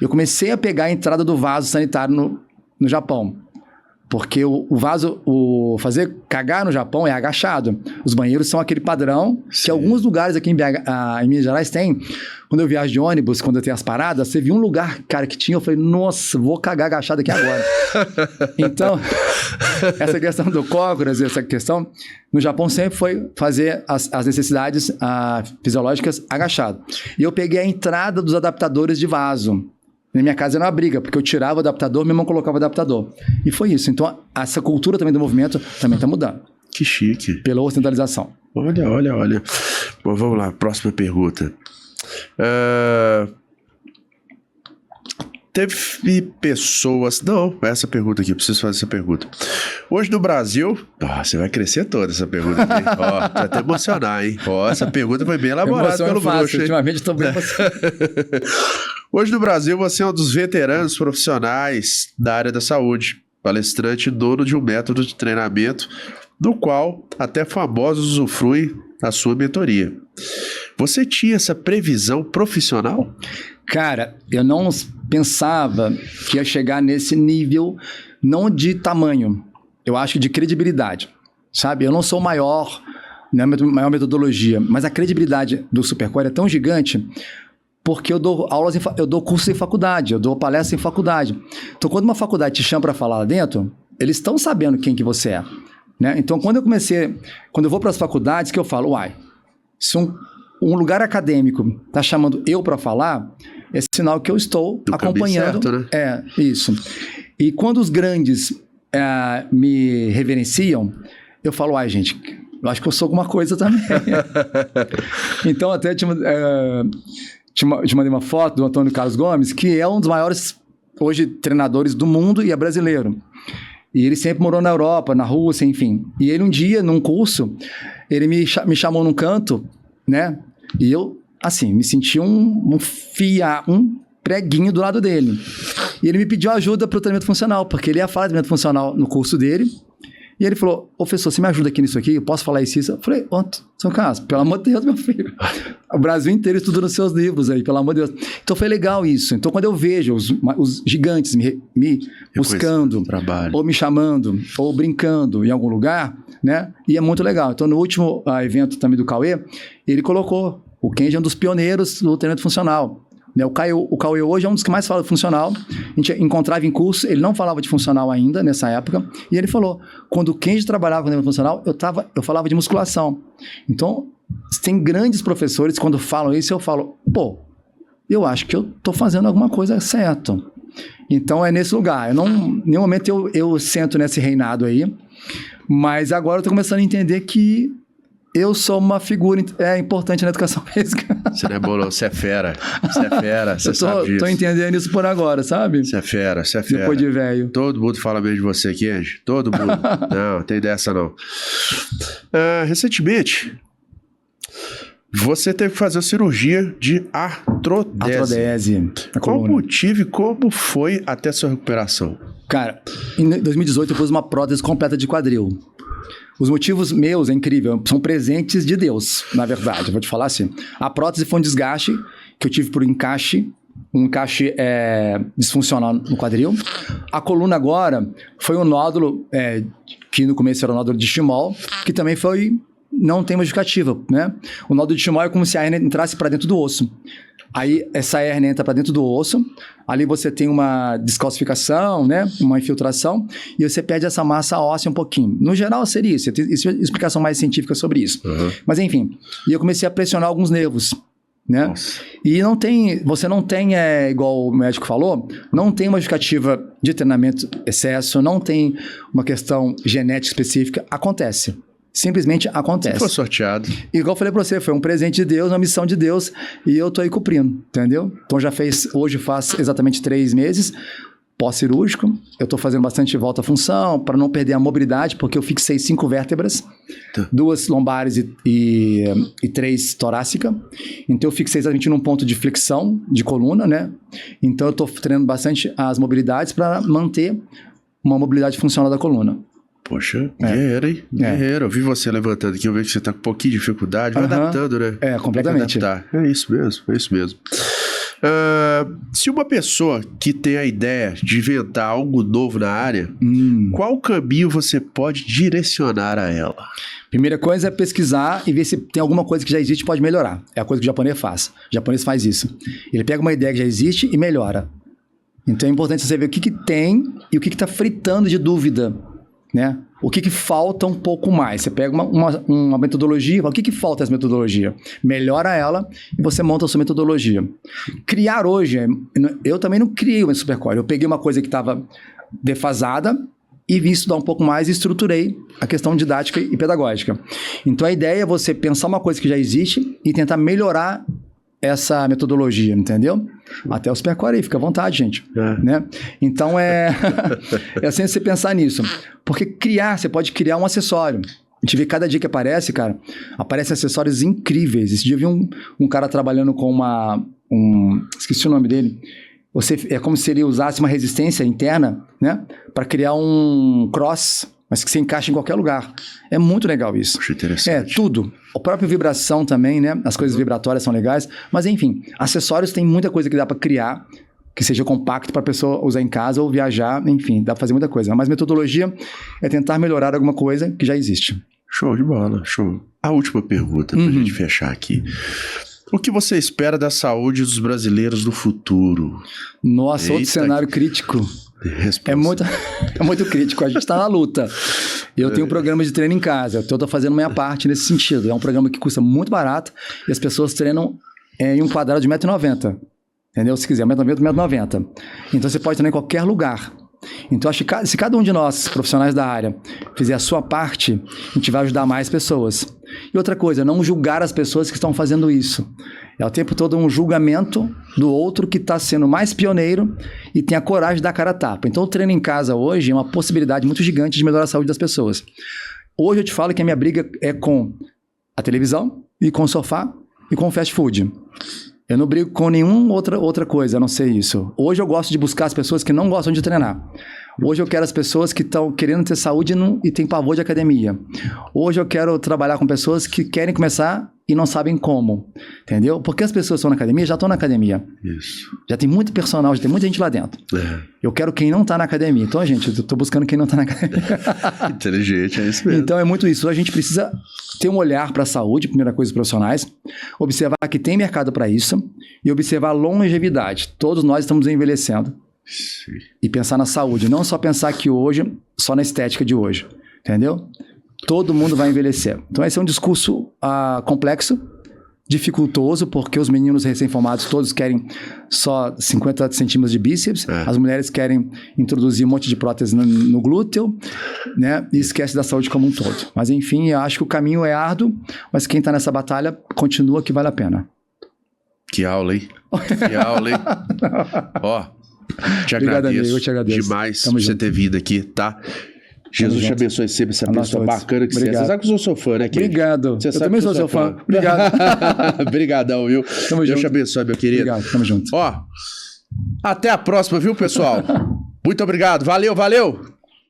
Eu comecei a pegar a entrada do vaso sanitário no Japão. Porque o vaso, fazer cagar no Japão é agachado. Os banheiros são aquele padrão que alguns lugares aqui em Minas Gerais tem. Quando eu viajo de ônibus, quando eu tenho as paradas, você viu um lugar, cara, que tinha, eu falei, nossa, vou cagar agachado aqui agora. Então, essa questão do cócoras, essa questão, no Japão sempre foi fazer as necessidades fisiológicas agachado. E eu peguei a entrada dos adaptadores de vaso. Na minha casa era uma briga, porque eu tirava o adaptador, meu irmão colocava o adaptador. E foi isso. Então, essa cultura também do movimento também está mudando. Que chique. Pela ocidentalização. Olha. Bom, vamos lá, próxima pergunta. Teve pessoas... Não, essa pergunta aqui, preciso fazer essa pergunta. Hoje no Brasil... você vai crescer toda essa pergunta aqui. Vai até emocionar, hein? Essa pergunta foi bem elaborada pelo Bruxo. Ultimamente estou bem emocionado. Hoje no Brasil você é um dos veteranos profissionais da área da saúde, palestrante e dono de um método de treinamento, do qual até famosos usufruem da sua mentoria. Você tinha essa previsão profissional? Cara, eu não pensava que ia chegar nesse nível, não de tamanho, eu acho que de credibilidade, sabe? Eu não sou o maior, não é a maior metodologia, mas a credibilidade do Supercore é tão gigante porque eu dou aulas, eu dou curso em faculdade, eu dou palestra em faculdade. Então, quando uma faculdade te chama para falar lá dentro, eles estão sabendo quem que você é, né? Então, quando eu vou para as faculdades, que eu falo, Se um lugar acadêmico está chamando eu para falar, é sinal que eu estou acompanhando. Certo, né? Isso. E quando os grandes me reverenciam, eu falo, gente, eu acho que eu sou alguma coisa também. Então, até te mandei uma foto do Antônio Carlos Gomes, que é um dos maiores, hoje, treinadores do mundo e é brasileiro. E ele sempre morou na Europa, na Rússia, enfim. E ele um dia, num curso, ele me chamou num canto, né? E eu, assim, me senti um preguinho do lado dele. E ele me pediu ajuda para o treinamento funcional, porque ele ia falar de treinamento funcional no curso dele. E ele falou, professor, você me ajuda aqui nisso aqui? Eu posso falar isso? Eu falei, São Carlos, pelo amor de Deus, meu filho. O Brasil inteiro estuda nos seus livros aí, pelo amor de Deus. Então foi legal isso. Então quando eu vejo os gigantes me buscando, ou me chamando, ou brincando em algum lugar, né? E é muito legal. Então no último evento também do Cauê, ele colocou, o Kenji é um dos pioneiros do treinamento funcional. O Cauê hoje é um dos que mais fala de funcional. A gente encontrava em curso, ele não falava de funcional ainda nessa época, e ele falou, quando o Kenji trabalhava com treinamento funcional, eu falava de musculação. Então, tem grandes professores, quando falam isso, eu falo, eu acho que eu estou fazendo alguma coisa certa. Então, é nesse lugar. Em nenhum momento eu sento nesse reinado aí, mas agora eu estou começando a entender que eu sou uma figura importante na educação física. Você não é bom, não. Você é fera. Você sabe disso. Tô entendendo isso por agora, sabe? Você é fera. Depois de velho. Todo mundo fala bem de você aqui, Andy. Todo mundo. Não tem dessa, não. Recentemente, você teve que fazer a cirurgia de artrodese. Qual o motivo e como foi até a sua recuperação? Cara, em 2018 eu pus uma prótese completa de quadril. Os motivos meus, é incrível, são presentes de Deus, na verdade, eu vou te falar assim. A prótese foi um desgaste que eu tive por um encaixe disfuncional no quadril. A coluna agora foi um nódulo, que no começo era um nódulo de Schmoll, que também não tem modificativa, né? O nódulo de Schmoll é como se a hérnia entrasse para dentro do osso. Aí essa hérnia entra para dentro do osso, ali você tem uma descalcificação, né? Uma infiltração, e você perde essa massa óssea um pouquinho. No geral seria isso, tem explicação mais científica sobre isso. Uhum. Mas enfim, e eu comecei a pressionar alguns nervos, né? Nossa. E você não tem, igual o médico falou, não tem uma justificativa de treinamento excesso, não tem uma questão genética específica, acontece. Simplesmente acontece. Você foi sorteado. Igual eu falei pra você, foi um presente de Deus, uma missão de Deus, e eu tô aí cumprindo, entendeu? Então hoje faz exatamente 3 meses, pós-cirúrgico, eu tô fazendo bastante volta à função, para não perder a mobilidade, porque eu fixei 5 vértebras, 2 lombares e 3 torácica, então eu fixei exatamente num ponto de flexão de coluna, né? Então eu tô treinando bastante as mobilidades para manter uma mobilidade funcional da coluna. Poxa, guerreiro, hein? Guerreiro. Eu vi você levantando aqui, eu vejo que você tá com um pouquinho de dificuldade. Vai adaptando, né? Completamente. É isso mesmo. Se uma pessoa que tem a ideia de inventar algo novo na área, qual caminho você pode direcionar a ela? Primeira coisa é pesquisar e ver se tem alguma coisa que já existe e pode melhorar. É a coisa que o japonês faz. O japonês faz isso. Ele pega uma ideia que já existe e melhora. Então é importante você ver o que tem e o que está fritando de dúvida. Né? O que falta um pouco mais? Você pega uma metodologia e fala, o que falta essa metodologia? Melhora ela e você monta a sua metodologia. Criar hoje, eu também não criei uma Supercore. Eu peguei uma coisa que estava defasada e vim estudar um pouco mais e estruturei a questão didática e pedagógica. Então a ideia é você pensar uma coisa que já existe e tentar melhorar essa metodologia, entendeu? Até o Supercore aí, fica à vontade, gente. Né? Então é assim você pensar nisso. Porque você pode criar um acessório. A gente vê cada dia que aparece, cara, aparecem acessórios incríveis. Esse dia eu vi um cara trabalhando com esqueci o nome dele. É como se ele usasse uma resistência interna, né? Para criar um cross, mas que você encaixa em qualquer lugar. É muito legal isso. Puxa, interessante. Tudo. A própria vibração também, né? As coisas vibratórias são legais. Mas, enfim, acessórios tem muita coisa que dá para criar, que seja compacto para a pessoa usar em casa ou viajar. Enfim, dá para fazer muita coisa. Mas metodologia é tentar melhorar alguma coisa que já existe. Show de bola, show. A última pergunta para a gente fechar aqui. O que você espera da saúde dos brasileiros no futuro? Nossa, outro cenário crítico. É muito crítico, a gente está na luta. Eu tenho um programa de treino em casa. Eu tô fazendo minha parte nesse sentido. É um programa que custa muito barato e as pessoas treinam em um quadrado de 1,90 m. Entendeu? Se quiser, 1,90 m. Então você pode treinar em qualquer lugar. Então acho que se cada um de nós, profissionais da área, fizer a sua parte, a gente vai ajudar mais pessoas. E outra coisa, não julgar as pessoas que estão fazendo isso. É o tempo todo um julgamento do outro que está sendo mais pioneiro e tem a coragem de dar cara a tapa. Então o treino em casa hoje é uma possibilidade muito gigante de melhorar a saúde das pessoas. Hoje eu te falo que a minha briga é com a televisão e com o sofá e com o fast food. Eu não brigo com nenhuma outra coisa, a não ser isso. Hoje eu gosto de buscar as pessoas que não gostam de treinar. Hoje eu quero as pessoas que estão querendo ter saúde e têm pavor de academia. Hoje eu quero trabalhar com pessoas que querem começar e não sabem como. Entendeu? Porque as pessoas que estão na academia já estão na academia. Isso. Já tem muito personal, já tem muita gente lá dentro. Eu quero quem não está na academia. Então, gente, eu estou buscando quem não está na academia. Inteligente, é isso mesmo. Então é muito isso. A gente precisa ter um olhar para a saúde, primeira coisa, os profissionais, observar que tem mercado para isso e observar a longevidade. Todos nós estamos envelhecendo. Sim. E pensar na saúde, não só pensar que hoje, só na estética de hoje, entendeu? Todo mundo vai envelhecer. Então esse é um discurso complexo, dificultoso, porque os meninos recém-formados todos querem só 50 centímetros de bíceps, as mulheres querem introduzir um monte de prótese no glúteo, né? E esquece da saúde como um todo. Mas enfim, eu acho que o caminho é árduo, mas quem está nessa batalha continua que vale a pena. Que aula, hein? Que aula, hein? Ó, te Obrigado, agradeço, amigo, eu te agradeço. Demais Tamo por você junto. ter vindo aqui, tá? Jesus te abençoe sempre, essa pessoa bacana que você é. Você sabe que eu sou seu fã, né, querido? Obrigado. Você Eu sabe também que sou seu fã. fã. Obrigado. Obrigadão, viu? Tamo Deus junto. te abençoe, meu querido. Obrigado, tamo junto. Ó, até a próxima, viu, pessoal? Muito obrigado. Valeu, valeu.